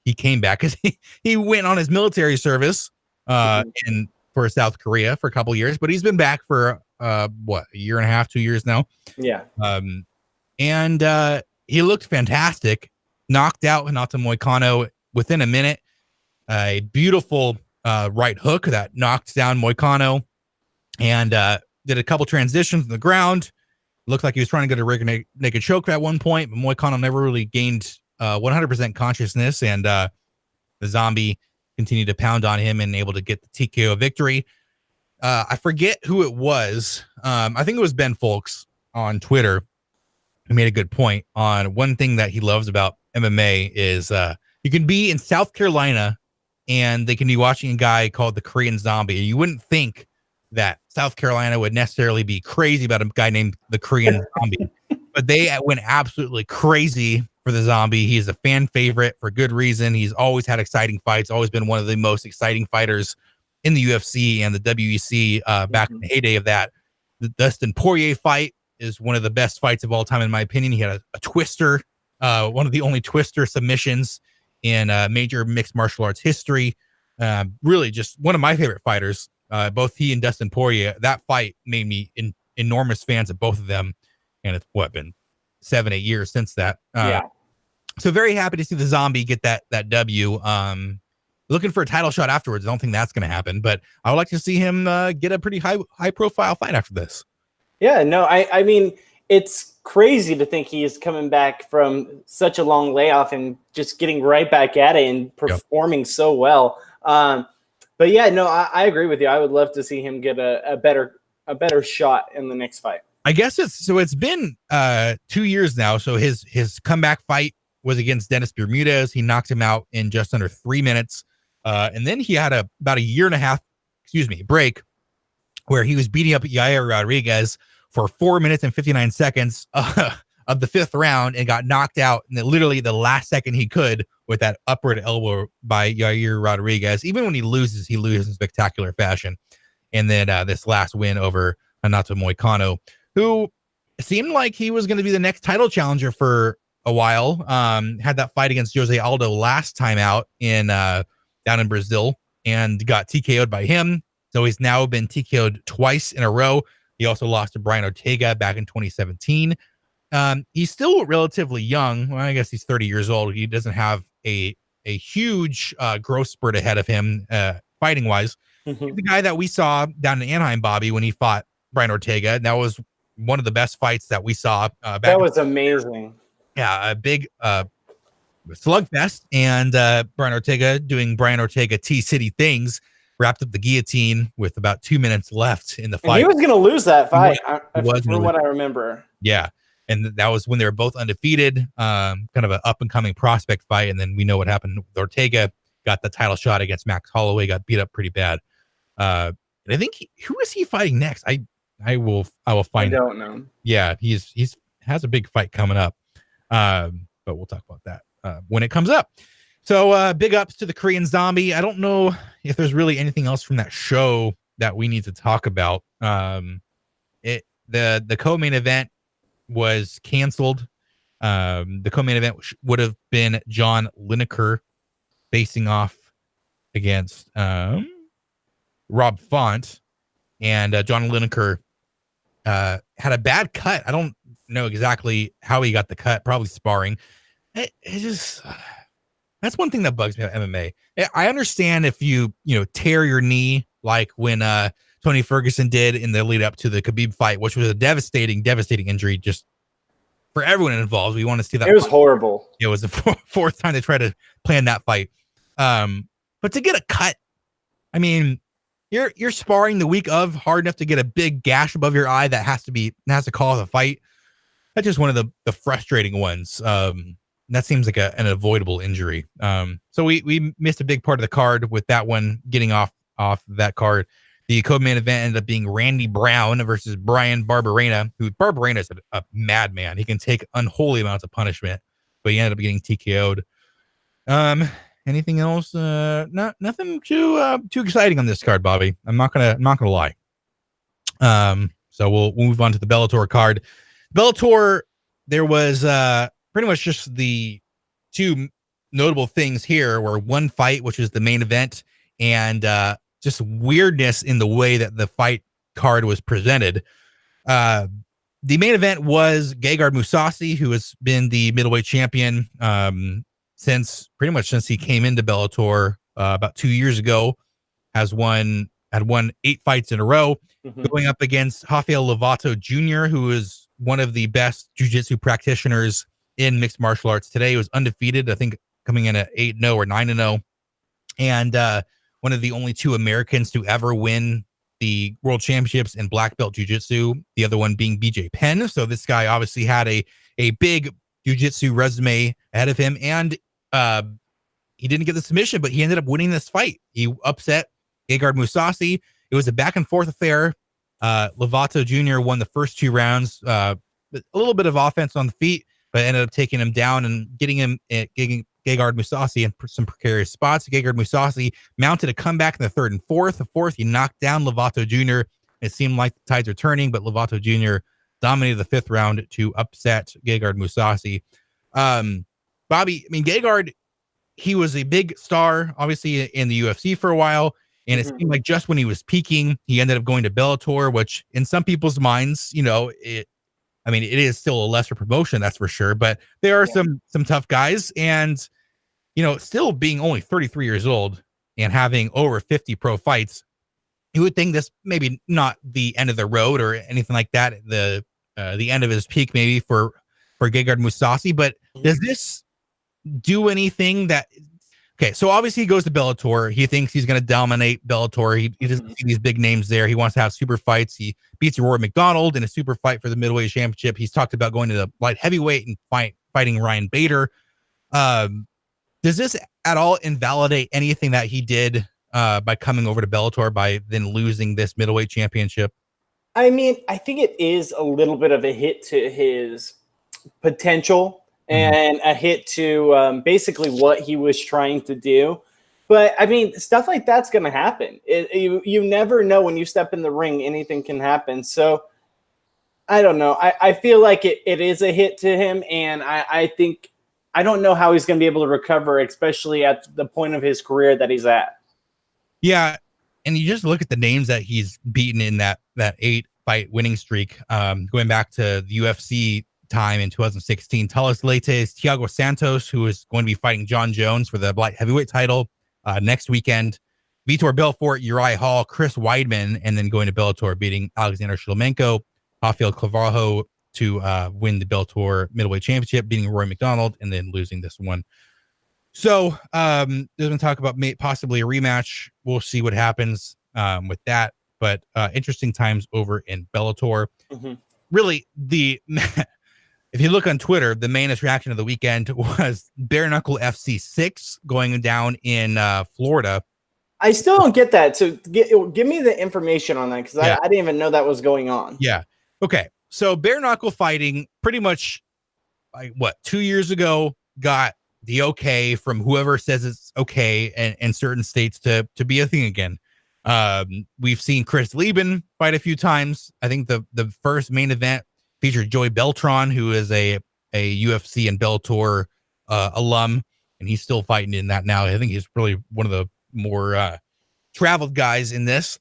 he came back, because he went on his military service for South Korea for a couple years, but he's been back for a year and a half, 2 years now. Yeah. And he looked fantastic. Knocked out Renato Moicano within a minute. A beautiful right hook that knocked down Moicano, and did a couple transitions on the ground. Looked like he was trying to get a rear naked choke at one point, but Moicano never really gained 100% consciousness, and the Zombie continued to pound on him and able to get the TKO victory. I forget who it was. I think it was Ben Folks on Twitter who made a good point on one thing that he loves about MMA is you can be in South Carolina and they can be watching a guy called the Korean Zombie. You wouldn't think that South Carolina would necessarily be crazy about a guy named the Korean Zombie, but they went absolutely crazy for the Zombie. He's a fan favorite for good reason. He's always had exciting fights, always been one of the most exciting fighters in the UFC and the WEC back in the heyday of that. The Dustin Poirier fight is one of the best fights of all time, in my opinion. He had a twister, one of the only twister submissions in major mixed martial arts history. Really just one of my favorite fighters. Both he and Dustin Poirier, that fight made me enormous fans of both of them. And it's been 7-8 years since that. Yeah. So very happy to see the Zombie get that W. Looking for a title shot afterwards. I don't think that's going to happen, but I would like to see him get a pretty high profile fight after this. Yeah, no, I mean, it's crazy to think he is coming back from such a long layoff and just getting right back at it and performing so well. But yeah, no, I agree with you. I would love to see him get a better shot in the next fight. I guess it's been 2 years now. So his comeback fight was against Dennis Bermudez. He knocked him out in just under 3 minutes. And then he had about a year and a half, break where he was beating up Yair Rodriguez for 4 minutes and 59 seconds of the fifth round and got knocked out in literally the last second he could with that upward elbow by Yair Rodriguez. Even when he loses in spectacular fashion. And then this last win over Renato Moicano, who seemed like he was going to be the next title challenger for a while. Had that fight against Jose Aldo last time out down in Brazil and got TKO'd by him. So he's now been TKO'd twice in a row. He also lost to Brian Ortega back in 2017. He's still relatively young. Well, I guess he's 30 years old. He doesn't have a huge growth spurt ahead of him fighting wise. Mm-hmm. The guy that we saw down in Anaheim, Bobby, when he fought Brian Ortega, that was one of the best fights that we saw. That was amazing. Yeah, a big slugfest, and Brian Ortega doing Brian Ortega T-City things, wrapped up the guillotine with about 2 minutes left in the fight. And he was going to lose that fight, from what I remember. Yeah, and that was when they were both undefeated, kind of an up-and-coming prospect fight, and then we know what happened with Ortega. Got the title shot against Max Holloway, got beat up pretty bad. And I think who is he fighting next? I will find. I don't know. Yeah, he's has a big fight coming up, but we'll talk about that when it comes up. So big ups to the Korean Zombie. I don't know if there's really anything else from that show that we need to talk about. The co-main event was canceled. The co-main event would have been John Lineker facing off against Rob Font, and John Lineker had a bad cut. I don't know exactly how he got the cut, probably sparring. It just That's one thing that bugs me about MMA. I understand if you tear your knee like when Tony Ferguson did in the lead up to the Khabib fight, which was a devastating injury just for everyone involved. We want to see that. It was horrible. It was the fourth time they tried to plan that fight. But to get a cut, I mean, you're sparring the week of hard enough to get a big gash above your eye that has to cause a fight. That's just one of the frustrating ones. That seems like an avoidable injury. So we missed a big part of the card with that one getting off that card. The co-main event ended up being Randy Brown versus Brian Barberena, who Barberena is a madman. He can take unholy amounts of punishment, but he ended up getting TKO'd. Anything else? Nothing too exciting on this card, Bobby. I'm not gonna lie. So we'll move on to the Bellator card. Bellator, there was pretty much just the two notable things here were one fight, which is the main event, and just weirdness in the way that the fight card was presented. The main event was Gegard Mousasi, who has been the middleweight champion since he came into Bellator about 2 years ago, had won 8 fights in a row, going up against Rafael Lovato Jr., who is one of the best jiu-jitsu practitioners in mixed martial arts today. He was undefeated, I think, coming in at 8-0 or 9-0, and one of the only 2 Americans to ever win the world championships in black belt jiu-jitsu, the other one being BJ Penn. So this guy obviously had a big jiu-jitsu resume ahead of him, and he didn't get the submission, but he ended up winning this fight. He upset Gegard Mousasi. It was a back and forth affair. Lovato Jr. won the first 2 rounds, a little bit of offense on the feet, but ended up taking him down and getting Gegard Mousasi in some precarious spots. Gegard Mousasi mounted a comeback in the 3rd and 4th. The 4th, he knocked down Lovato Jr. It seemed like the tides were turning, but Lovato Jr. dominated the 5th round to upset Gegard Mousasi. Bobby, I mean, Gegard, he was a big star, obviously, in the UFC for a while. And it seemed like just when he was peaking, he ended up going to Bellator, which in some people's minds, it is still a lesser promotion, that's for sure. But there are some tough guys, and, still being only 33 years old and having over 50 pro fights, you would think this maybe not the end of the road or anything like that. The end of his peak maybe for Gegard Mousasi. But does this do anything that... Okay, so obviously he goes to Bellator. He thinks he's going to dominate Bellator. He doesn't see these big names there. He wants to have super fights. He beats Rory McDonald in a super fight for the middleweight championship. He's talked about going to the light heavyweight and fighting Ryan Bader. Does this at all invalidate anything that he did by coming over to Bellator by then losing this middleweight championship? I mean, I think it is a little bit of a hit to his potential and a hit to basically what he was trying to do. But, I mean, stuff like that's going to happen. You never know when you step in the ring, anything can happen. So, I don't know. I feel like it is a hit to him, and I think I don't know how he's going to be able to recover, especially at the point of his career that he's at. Yeah, and you just look at the names that he's beaten in that 8-fight winning streak, going back to the UFC time in 2016. Talis Leites, Thiago Santos, who is going to be fighting John Jones for the light heavyweight title next weekend. Vitor Belfort, Uriah Hall, Chris Weidman, and then going to Bellator, beating Alexander Shlemenko, Rafael Clavarjo to win the Bellator middleweight championship, beating Roy McDonald, and then losing this one. So there's been talk about possibly a rematch. We'll see what happens with that. But interesting times over in Bellator. Really, if you look on Twitter, the main attraction of the weekend was Bare Knuckle FC 6 going down in Florida. I still don't get that. So give me the information on that, because I didn't even know that was going on. Yeah. Okay. So Bare Knuckle fighting pretty much 2 years ago got the okay from whoever says it's okay in certain states to be a thing again. We've seen Chris Lieben fight a few times. I think the first main event featured Joey Beltran, who is a UFC and Bellator alum, and he's still fighting in that now. I think he's really one of the more traveled guys in this.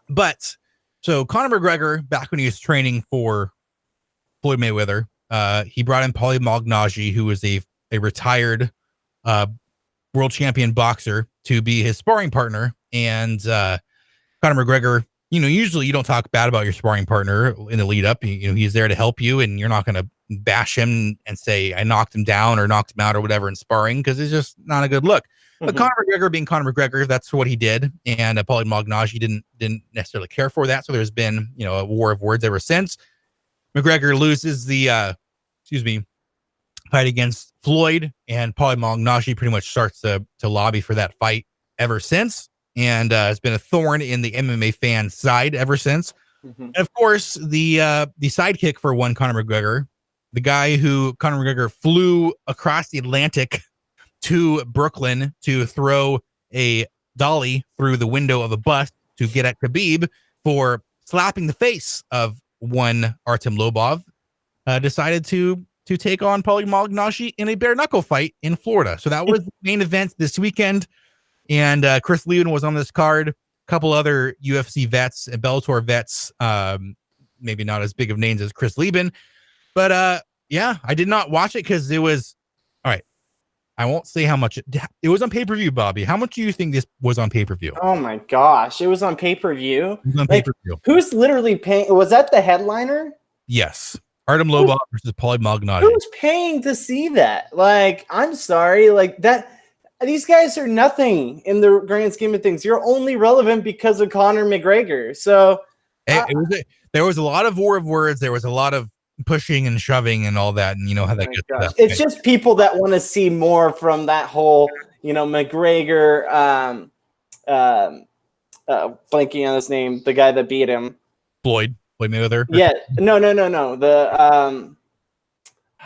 But so Conor McGregor, back when he was training for Floyd Mayweather, he brought in Paulie Malignaggi, who was a retired world champion boxer to be his sparring partner. And Conor McGregor, usually you don't talk bad about your sparring partner in the lead up. He's there to help you, and you're not going to bash him and say I knocked him down or knocked him out or whatever in sparring, because it's just not a good look. But Conor McGregor being Conor McGregor, that's what he did. And Paulie Malignaggi didn't necessarily care for that. So there's been, a war of words ever since. McGregor loses the, fight against Floyd, and Paulie Malignaggi pretty much starts to lobby for that fight ever since. And it's been a thorn in the MMA fan side ever since. And of course, the sidekick for one Conor McGregor, the guy who Conor McGregor flew across the Atlantic to Brooklyn to throw a dolly through the window of a bus to get at Khabib for slapping the face of one Artem Lobov, decided to take on Paulie Malignaggi in a bare knuckle fight in Florida. So that was the main event this weekend. And Chris Leben was on this card. A couple other UFC vets and Bellator vets, maybe not as big of names as Chris Leben. But I did not watch it because it was, all right, I won't say how much it was on pay-per-view, Bobby. How much do you think this was on pay-per-view? Oh my gosh, it was on pay-per-view? It was on pay-per-view. Who's literally paying? Was that the headliner? Yes. Artem Lobov versus Paulie Malignaggi. Who's paying to see that? I'm sorry, that. These guys are nothing in the grand scheme of things. You're only relevant because of Conor McGregor. So there was a lot of war of words. There was a lot of pushing and shoving and all that. And you know how that gets. It's just people that want to see more from that whole, McGregor, blanking on his name, the guy that beat him. Floyd Mayweather. Yeah. No. The,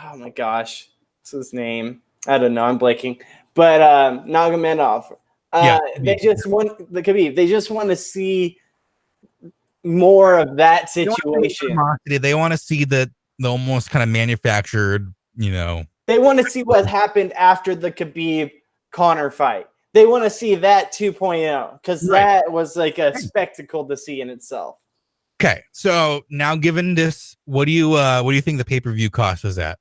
oh my gosh. What's his name? I don't know. I'm blanking. But Nurmagomedov, they just want the Khabib. They just want to see more of that situation. They want to see the almost kind of manufactured, They want to see what happened after the Khabib Conor fight. They want to see that 2.0 because that was like a spectacle to see in itself. Okay, so now given this, what do you think the pay-per-view cost was at?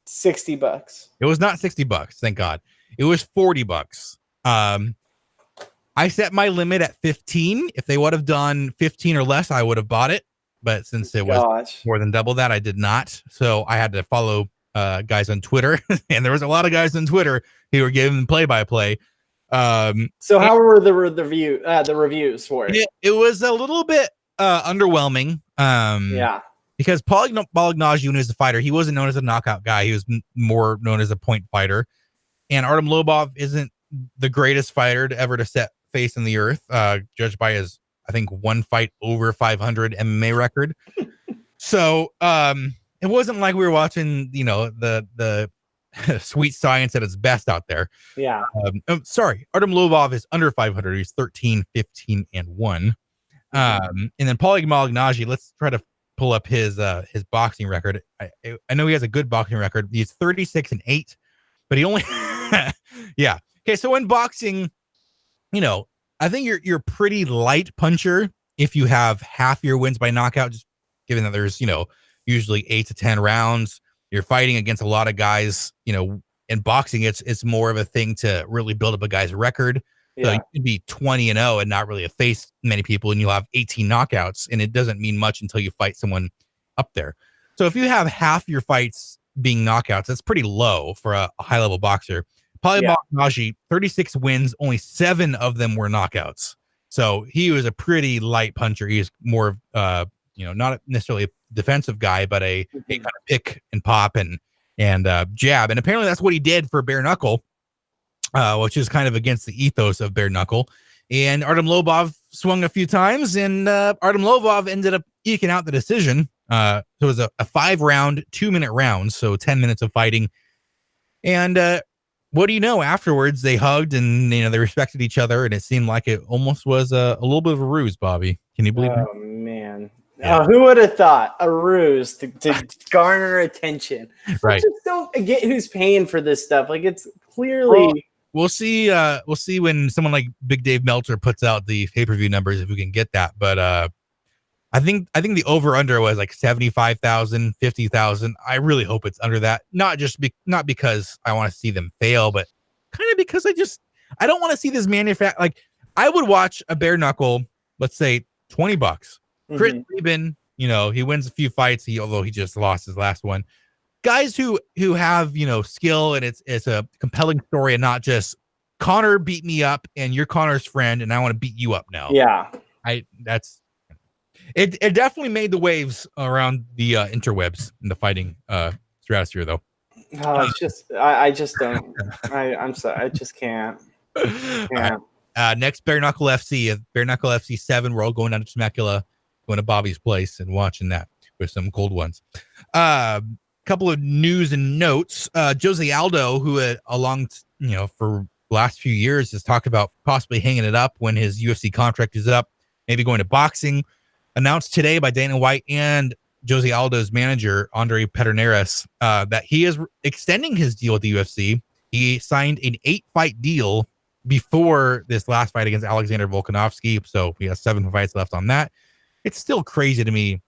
$60. It was not $60, thank God. It was $40. I set my limit at 15. If they would have done 15 or less, I would have bought it. But since it was more than double that, I did not. So I had to follow guys on Twitter, and there was a lot of guys on Twitter who were giving play-by-play. So how were the reviews for it? It was a little bit underwhelming. Because Paulie Malignaggi, when he was a fighter, he wasn't known as a knockout guy. He was more known as a point fighter. And Artem Lobov isn't the greatest fighter to set face in the earth, judged by his, I think, one fight over 500 MMA record. So it wasn't like we were watching, the sweet science at its best out there. Yeah. Sorry, Artem Lobov is under 500. He's 13, 15, and 1. And then Paulie Malignaggi, let's try to pull up his boxing record. I know he has a good boxing record. He's 36-8, but he only yeah. Okay, so in boxing, I think you're pretty light puncher if you have half your wins by knockout, just given that there's, usually 8 to 10 rounds. You're fighting against a lot of guys, in boxing, it's more of a thing to really build up a guy's record. So you can be 20-0 and not really face many people, and you'll have 18 knockouts, and it doesn't mean much until you fight someone up there. So if you have half your fights being knockouts, that's pretty low for a high-level boxer. Paulie Malignaggi, 36 wins, only 7 of them were knockouts. So he was a pretty light puncher. He was more of, not necessarily a defensive guy, but a kind of pick and pop and jab. And apparently that's what he did for bare knuckle. Which is kind of against the ethos of bare knuckle. And Artem Lobov swung a few times, and Artem Lobov ended up eking out the decision. So it was a 5-round, 2-minute round, so 10 minutes of fighting. And what do you know? Afterwards, they hugged and they respected each other, and it seemed like it almost was a little bit of a ruse, Bobby. Can you believe that? Oh, man. Yeah. Who would have thought a ruse to garner attention? Right. I just don't get who's paying for this stuff. It's clearly... We'll see when someone like Big Dave Meltzer puts out the pay-per-view numbers if we can get that. But I think the over under was like 75,000, 50,000. I really hope it's under that. Not because I want to see them fail, but kind of because I don't want to see this like I would watch a bare knuckle, let's say $20. Chris Reben, he wins a few fights, although he just lost his last one. Guys who have, skill, and it's a compelling story, and not just Connor beat me up and you're Connor's friend and I want to beat you up now. Yeah. It definitely made the waves around the interwebs in the fighting stratosphere, though. Oh, it's just I just don't. I'm sorry, I just can't. Next, Bare Knuckle FC, Bare Knuckle FC 7. We're all going down to Temecula, going to Bobby's place and watching that with some cold ones. Couple of news and notes. Jose Aldo, who for the last few years has talked about possibly hanging it up when his UFC contract is up, maybe going to boxing. Announced today by Dana White and Jose Aldo's manager, Andre Pederneiras, that he is extending his deal with the UFC. He signed an 8-fight deal before this last fight against Alexander Volkanovski, so he has 7 fights left on that. It's still crazy to me.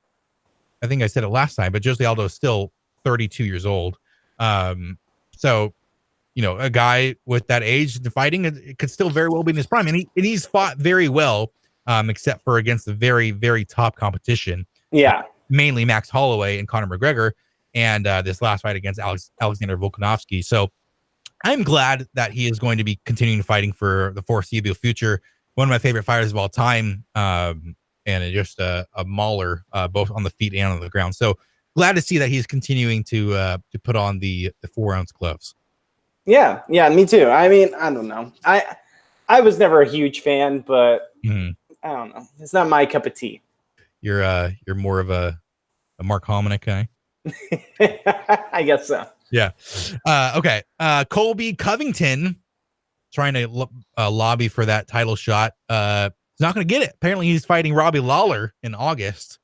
I think I said it last time, but Jose Aldo is still 32 years old. So, a guy with that age fighting, it could still very well be in his prime. And he's fought very well, except for against the very, very top competition. Yeah. Mainly Max Holloway and Conor McGregor, and this last fight against Alexander Volkanovski. So I'm glad that he is going to be continuing fighting for the foreseeable future. One of my favorite fighters of all time, and just a mauler, both on the feet and on the ground. So glad to see that he's continuing to put on the 4-ounce gloves. Yeah, me too. I mean, I don't know. I was never a huge fan, but I don't know. It's not my cup of tea. You're more of a Mark Hominick guy. I guess so. Yeah. Okay. Colby Covington trying to lobby for that title shot. He's not going to get it. Apparently, he's fighting Robbie Lawler in August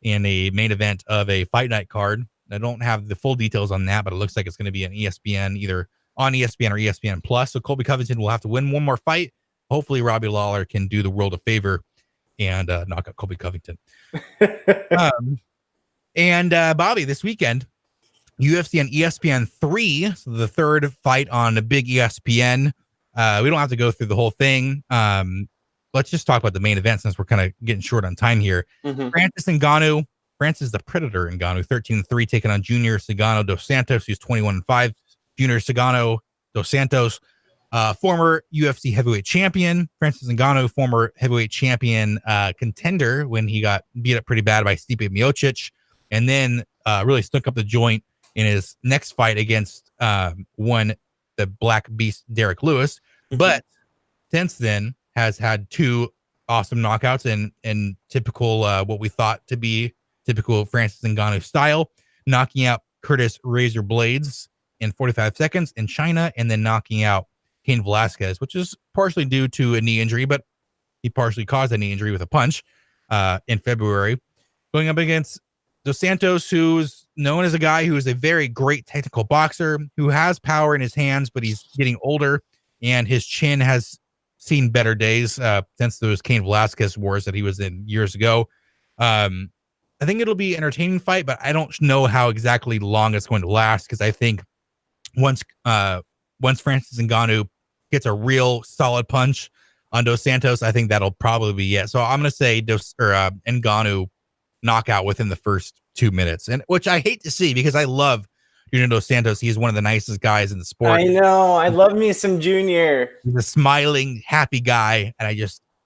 in a main event of a Fight Night card. I don't have the full details on that, but it looks like it's going to be an ESPN, either on ESPN or ESPN Plus. So Colby Covington will have to win one more fight. Hopefully, Robbie Lawler can do the world a favor and knock out Colby Covington. And Bobby, this weekend, UFC on ESPN 3, so the third fight on a big ESPN. We don't have to go through the whole thing. Let's just talk about the main event since we're kind of getting short on time here. Francis Ngannou, Francis the Predator Ngannou, 13-3, taking on Junior Cigano dos Santos, who's 21-5. Junior Cigano dos Santos, former UFC heavyweight champion. Francis Ngannou, former heavyweight champion contender when he got beat up pretty bad by Stipe Miocic, and then really stuck up the joint in his next fight against the Black Beast Derek Lewis. But since then has had 2 awesome knockouts in typical what we thought to be typical Francis Ngannou style, knocking out Curtis Razor Blades in 45 seconds in China, and then knocking out Cain Velasquez, which is partially due to a knee injury, but he partially caused a knee injury with a punch in February. Going up against Dos Santos, who's known as a guy who is a very great technical boxer, who has power in his hands, but he's getting older, and his chin has seen better days since those Cain Velasquez wars that he was in years ago. I think it'll be an entertaining fight, but I don't know how exactly long it's going to last, because I think once Francis Ngannou gets a real solid punch on Dos Santos, I think that'll probably be it. So I'm going to say Ngannou knockout within the first 2 minutes, and which I hate to see because I love Junior Dos Santos. He's one of the nicest guys in the sport. I know. I love me some Junior. He's a smiling, happy guy, and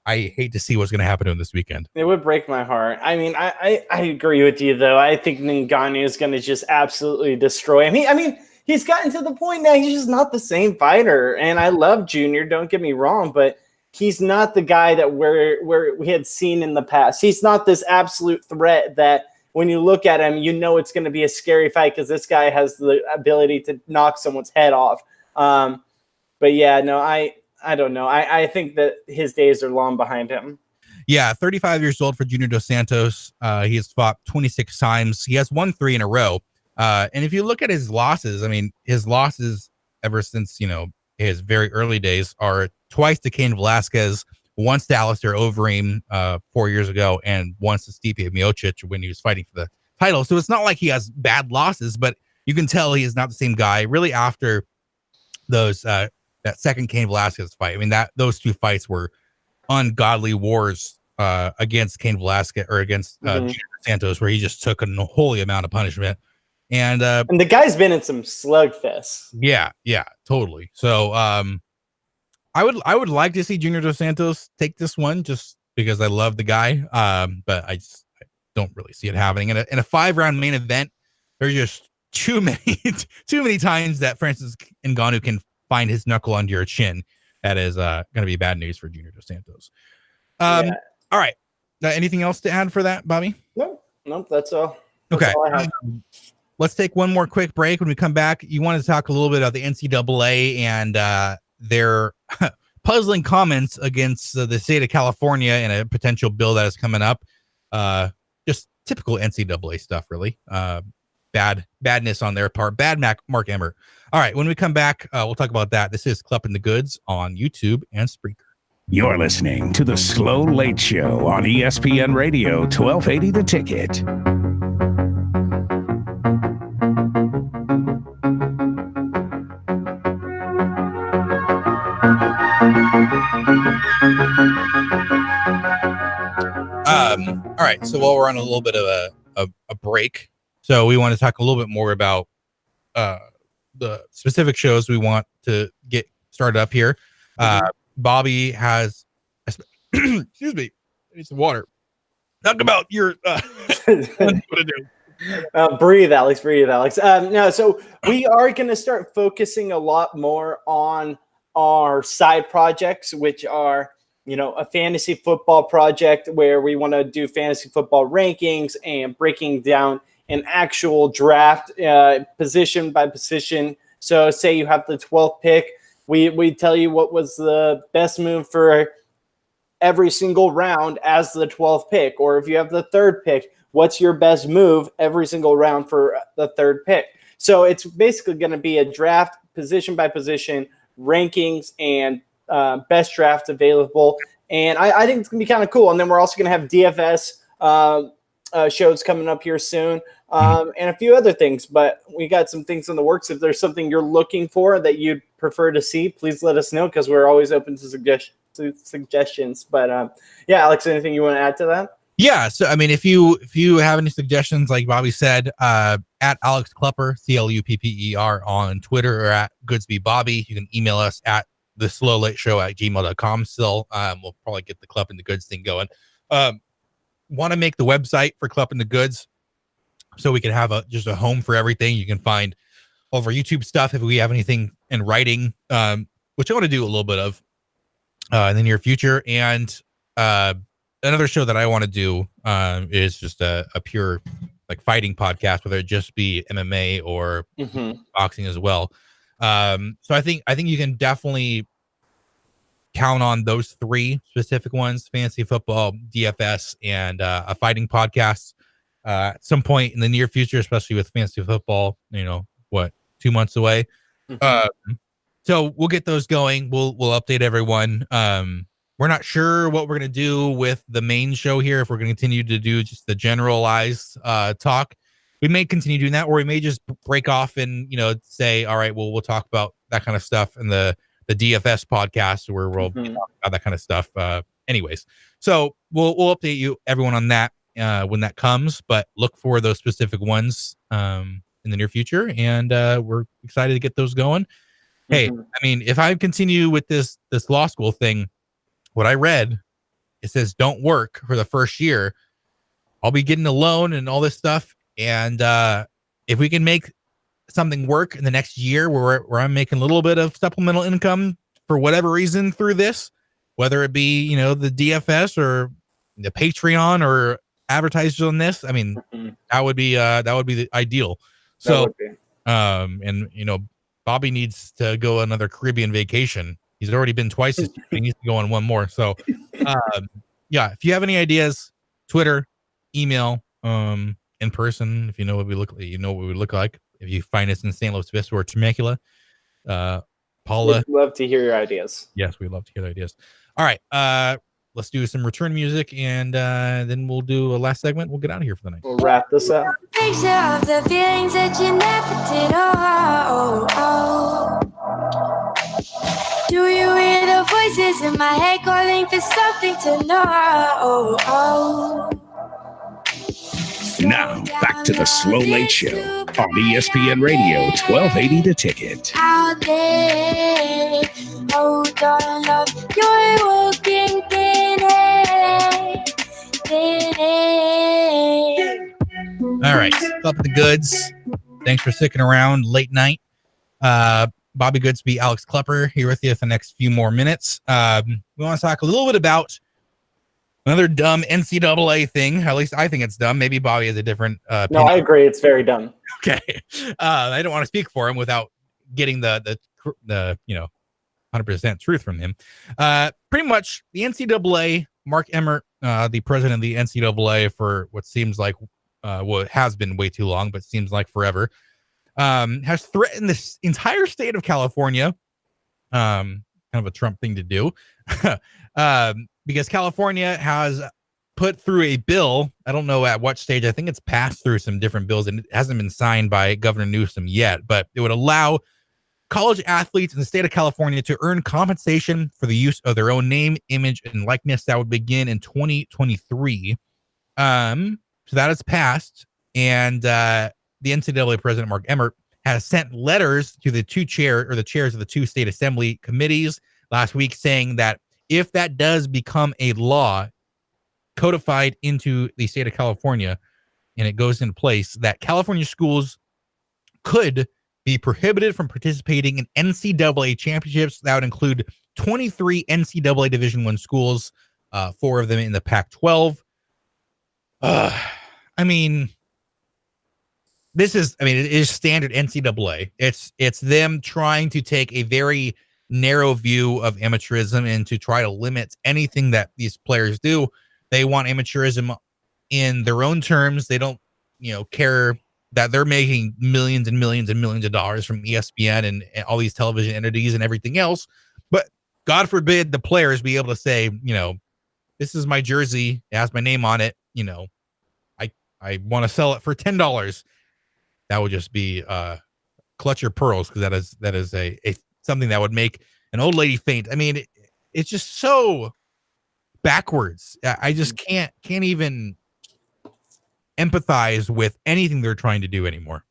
I hate to see what's going to happen to him this weekend. It would break my heart. I mean, I agree with you, though. I think Ngannou is going to just absolutely destroy him. He's gotten to the point now he's just not the same fighter. And I love Junior, don't get me wrong, but he's not the guy that we had seen in the past. He's not this absolute threat that when you look at him, you know it's going to be a scary fight because this guy has the ability to knock someone's head off. But yeah, no, I don't know. I think that his days are long behind him. Yeah, 35 years old for Junior Dos Santos. He has fought 26 times. He has won 3 in a row. And if you look at his losses, his losses ever since, his very early days are twice to Cain Velasquez, once to Alistair Overeem 4 years ago, and once to Stipe Miocic when he was fighting for the title. So it's not like he has bad losses, but you can tell he is not the same guy. Really, after those that second Cain Velasquez fight, I mean those two fights were ungodly wars against Cain Velasquez or against Junior Santos, where he just took an unholy amount of punishment. And the guy's been in some slugfests. Yeah, totally. So I would like to see Junior Dos Santos take this one just because I love the guy. But I don't really see it happening in a 5-round main event. There's just too many times that Francis Ngannou can find his knuckle under your chin. That is going to be bad news for Junior Dos Santos. All right. Anything else to add for that, Bobby? No, that's all. Okay. All I have. Let's take one more quick break. When we come back, you wanted to talk a little bit about the NCAA and their puzzling comments against the state of California and a potential bill that is coming up. Just typical NCAA stuff, really. Badness on their part. Bad Mark Emmert. All right. When we come back, we'll talk about that. This is Clupp in the Goods on YouTube and Spreaker. You're listening to the Slow Late Show on ESPN Radio, 1280 The Ticket. All right. So while we're on a little bit of a break, so we want to talk a little bit more about the specific shows we want to get started up here. Bobby has, excuse me, I need some water. Talk about your what to do. Breathe, Alex. No, so we are going to start focusing a lot more on our side projects, which are, a fantasy football project where we want to do fantasy football rankings and breaking down an actual draft position by position. So say you have the 12th pick. We tell you what was the best move for every single round as the 12th pick. Or if you have the 3rd pick, what's your best move every single round for the 3rd pick? So it's basically going to be a draft position by position rankings and best draft available. And I think it's going to be kind of cool. And then we're also going to have DFS shows coming up here soon and a few other things. But we got some things in the works. If there's something you're looking for that you'd prefer to see, please let us know because we're always open to suggestions. But Alex, anything you want to add to that? Yeah. So, I mean, if you have any suggestions, like Bobby said, at Alex Klupper, CLUPPER on Twitter, or at Goodsby Bobby, you can email us at theslowlateshow@gmail.com. Still, we'll probably get the Clupp in the Goods thing going. Want to make the website for Clupp in the Goods so we can have just a home for everything. You can find over YouTube stuff if we have anything in writing, which I want to do a little bit of in the near future. And another show that I want to do is just a pure like fighting podcast, whether it just be MMA or boxing as well. So I think you can definitely count on those 3 specific ones: fantasy football, DFS, and a fighting podcast at some point in the near future, especially with fantasy football, 2 months away. So we'll get those going. We'll update everyone. We're not sure what we're going to do with the main show here. If we're going to continue to do just the generalized talk, we may continue doing that, or we may just break off and, say, all right, well, we'll talk about that kind of stuff in the DFS podcast where we'll talk about that kind of stuff. Anyways, so we'll update everyone on that when that comes, but look for those specific ones in the near future. And we're excited to get those going. Hey, I mean, if I continue with this law school thing, what I read, it says don't work for the first year. I'll be getting a loan and all this stuff. And if we can make something work in the next year where I'm making a little bit of supplemental income for whatever reason through this, whether it be, the DFS or the Patreon or advertisers on this, I mean, that would be the ideal. So, and Bobby needs to go another Caribbean vacation. He's already been twice this year. He needs to go on one more. So, if you have any ideas, Twitter, email, in person, if you know what we look like, what we would look like. If you find us in St. Louis Obispo or Temecula, Paula, we'd love to hear your ideas. Yes, we'd love to hear the ideas. All right. let's do some return music, and then we'll do a last segment. We'll get out of here for the night. We'll wrap this up. Picture of the feelings that you never did. Do you hear the voices in my head calling for something to know? Now, back to the Slow Late Show on ESPN Radio, 1280 The Ticket. Out there, hold on, love, you're walking All right, up the goods. Thanks for sticking around late night. Bobby Goodsby, Alex Klepper here with you for the next few more minutes. We want to talk a little bit about another dumb NCAA thing. At least I think it's dumb. Maybe Bobby has a different No, I agree. It's very dumb. Okay. I don't want to speak for him without getting the 100% truth from him. Pretty much the NCAA, Mark Emmert, the president of the NCAA for what seems like what has been way too long, but seems like forever, has threatened this entire state of California. Kind of a Trump thing to do. Because California has put through a bill. I don't know at what stage. I think it's passed through some different bills and it hasn't been signed by Governor Newsom yet, but it would allow college athletes in the state of California to earn compensation for the use of their own name, image, and likeness. That would begin in 2023. So that has passed. And the NCAA president, Mark Emmert, has sent letters to the chairs of the two state assembly committees last week saying that if that does become a law codified into the state of California and it goes into place, that California schools could be prohibited from participating in NCAA championships. That would include 23 NCAA Division I schools, 4 of them in the Pac-12. I mean, it is standard NCAA. It's them trying to take a very narrow view of amateurism and to try to limit anything that these players do. They want amateurism in their own terms. They don't, care that they're making millions and millions and millions of dollars from ESPN and all these television entities and everything else. But God forbid the players be able to say, this is my jersey. It has my name on it. I want to sell it for $10. That would just be clutch your pearls, because that is a something that would make an old lady faint. I mean, it's just so backwards. I just can't even empathize with anything they're trying to do anymore.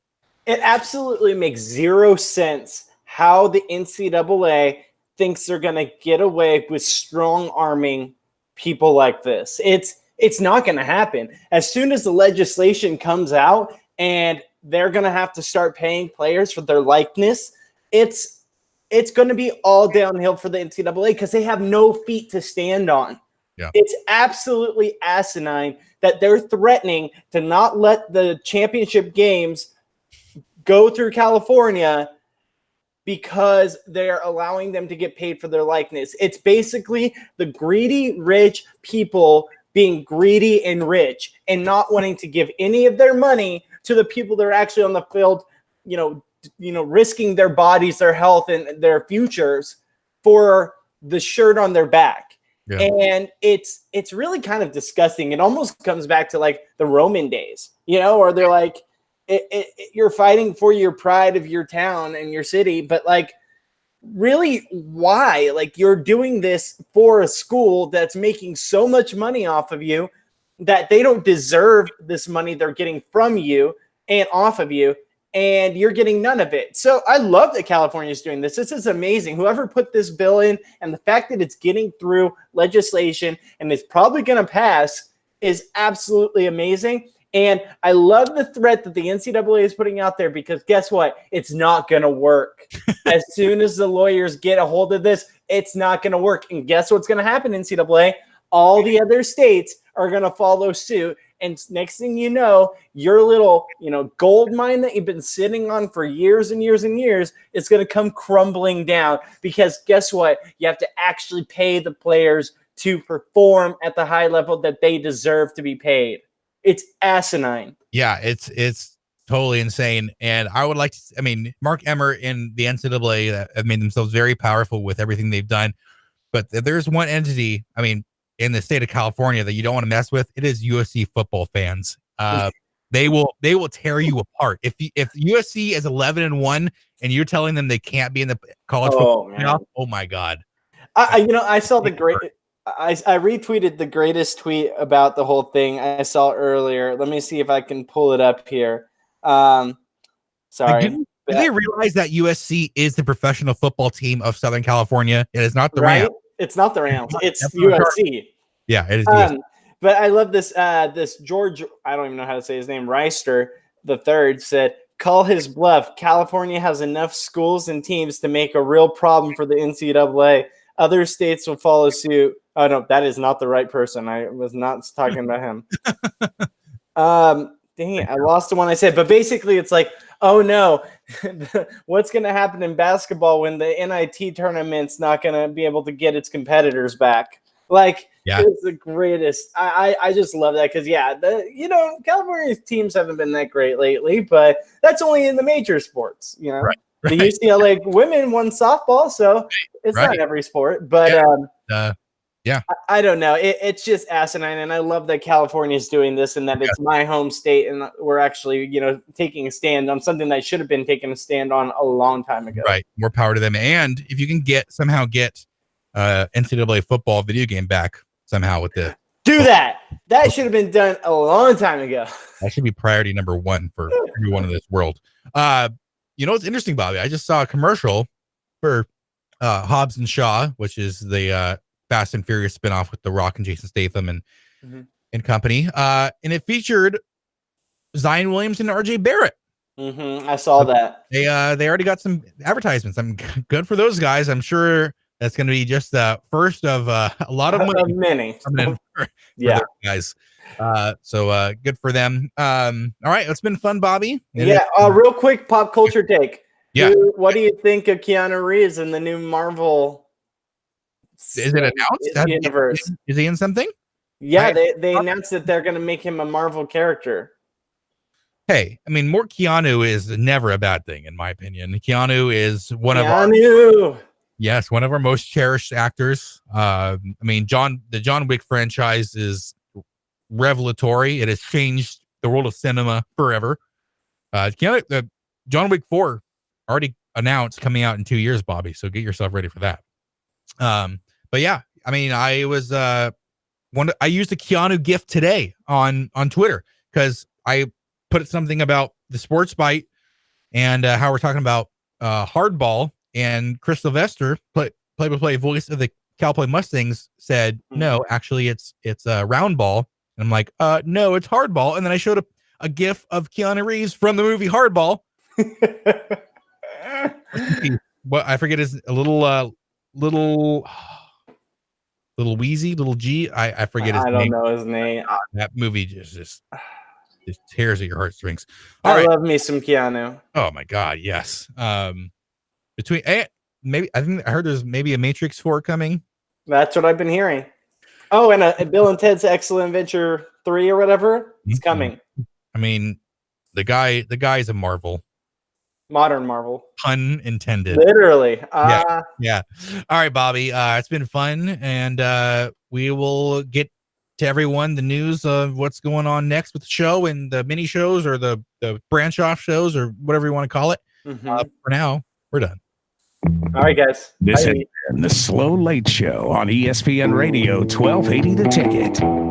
It absolutely makes zero sense how the NCAA thinks they're going to get away with strong arming people like this. It's not going to happen. As soon as the legislation comes out and they're going to have to start paying players for their likeness, it's going to be all downhill for the NCAA because they have no feet to stand on. Yeah. It's absolutely asinine that they're threatening to not let the championship games go through California because they're allowing them to get paid for their likeness. It's basically the greedy, rich people being greedy and rich and not wanting to give any of their money to the people that are actually on the field, risking their bodies, their health, and their futures for the shirt on their back. Yeah. And it's really kind of disgusting. It almost comes back to like the Roman days, or they're like, you're fighting for your pride of your town and your city, but like, really, why? Like, you're doing this for a school that's making so much money off of you that they don't deserve this money they're getting from you and off of you, and you're getting none of it. So I love that California is doing this. This is amazing. Whoever put this bill in, and the fact that it's getting through legislation and it's probably going to pass, is absolutely amazing. And I love the threat that the NCAA is putting out there, because guess what? It's not going to work. As soon as the lawyers get a hold of this, it's not going to work. And guess what's going to happen, NCAA? All the other states are going to follow suit. And next thing you know, your little, gold mine that you've been sitting on for years and years and years, it's going to come crumbling down, because guess what? You have to actually pay the players to perform at the high level that they deserve to be paid. It's asinine. Yeah, it's totally insane. And I would like to, Mark Emmert and the NCAA have made themselves very powerful with everything they've done. But there's one entity, in the state of California that you don't want to mess with, it is UFC football fans. They will tear you apart. If UFC is 11-1 and you're telling them they can't be in the college football playoff, oh my God. I saw the great. I retweeted the greatest tweet about the whole thing I saw earlier. Let me see if I can pull it up here. Sorry. Do they realize that USC is the professional football team of Southern California? It is not the Rams. It's not the Rams. It's USC. Yeah, it is USC. But I love this. This George, I don't even know how to say his name, Reister the third said, "Call his bluff. California has enough schools and teams to make a real problem for the NCAA. Other states will follow suit." Oh, no, that is not the right person. I was not talking about him. Dang it, I lost the one I said. But basically, it's like, oh, no, what's going to happen in basketball when the NIT tournament's not going to be able to get its competitors back? Like, it's the greatest. I just love that because, California's teams haven't been that great lately, but that's only in the major sports, Right. The UCLA women won softball, so it's not every sport. But, I don't know. It's just asinine, and I love that California is doing this and that it's my home state, and we're actually, taking a stand on something that should have been taken a stand on a long time ago. Right. More power to them. And if you can somehow get NCAA football video game back somehow with the that should have been done a long time ago. That should be priority number one for everyone in this world. What's interesting, Bobby? I just saw a commercial for Hobbs and Shaw, which is the Fast and Furious spinoff with The Rock and Jason Statham and company. And it featured Zion Williamson and RJ Barrett. I saw that. They already got some advertisements. I'm good for those guys. I'm sure that's going to be just the first of a lot of many. For those guys. So good for them. All right, it's been fun, Bobby. Real quick pop culture take. Yeah. What do you think of Keanu Reeves in the new Marvel? Is it announced? Universe. Is he in something? Yeah, they announced that they're going to make him a Marvel character. Hey, I mean, more Keanu is never a bad thing, in my opinion. Keanu is one of our most cherished actors. I mean, the John Wick franchise is revelatory. It has changed the world of cinema forever. John Wick 4 already announced coming out in 2 years, Bobby. So get yourself ready for that. But yeah, I mean, I used a Keanu GIF today on Twitter because I put something about the sports bite and how we're talking about hardball, and Chris Sylvester, play-by-play voice of the Cowboy Mustangs, said no, actually it's a round ball, and I'm like, no, it's hardball, and then I showed a GIF of Keanu Reeves from the movie Hardball. What I forget is a little Wheezy, little G. I forget his name. I don't know his name. That movie just tears at your heartstrings. I love me some Keanu. Oh my God, yes. Between maybe I heard there's maybe a Matrix 4 coming. That's what I've been hearing. Oh, and a Bill and Ted's Excellent Adventure 3 or whatever. It's coming. I mean, the guy's a Marvel. Modern Marvel. Pun intended. Literally. Yeah. All right, Bobby. It's been fun, and we will get to everyone the news of what's going on next with the show and the mini shows or the branch off shows or whatever you want to call it. For now, we're done. All right, guys. This is the Slow Late Show on ESPN Radio 1280 The Ticket.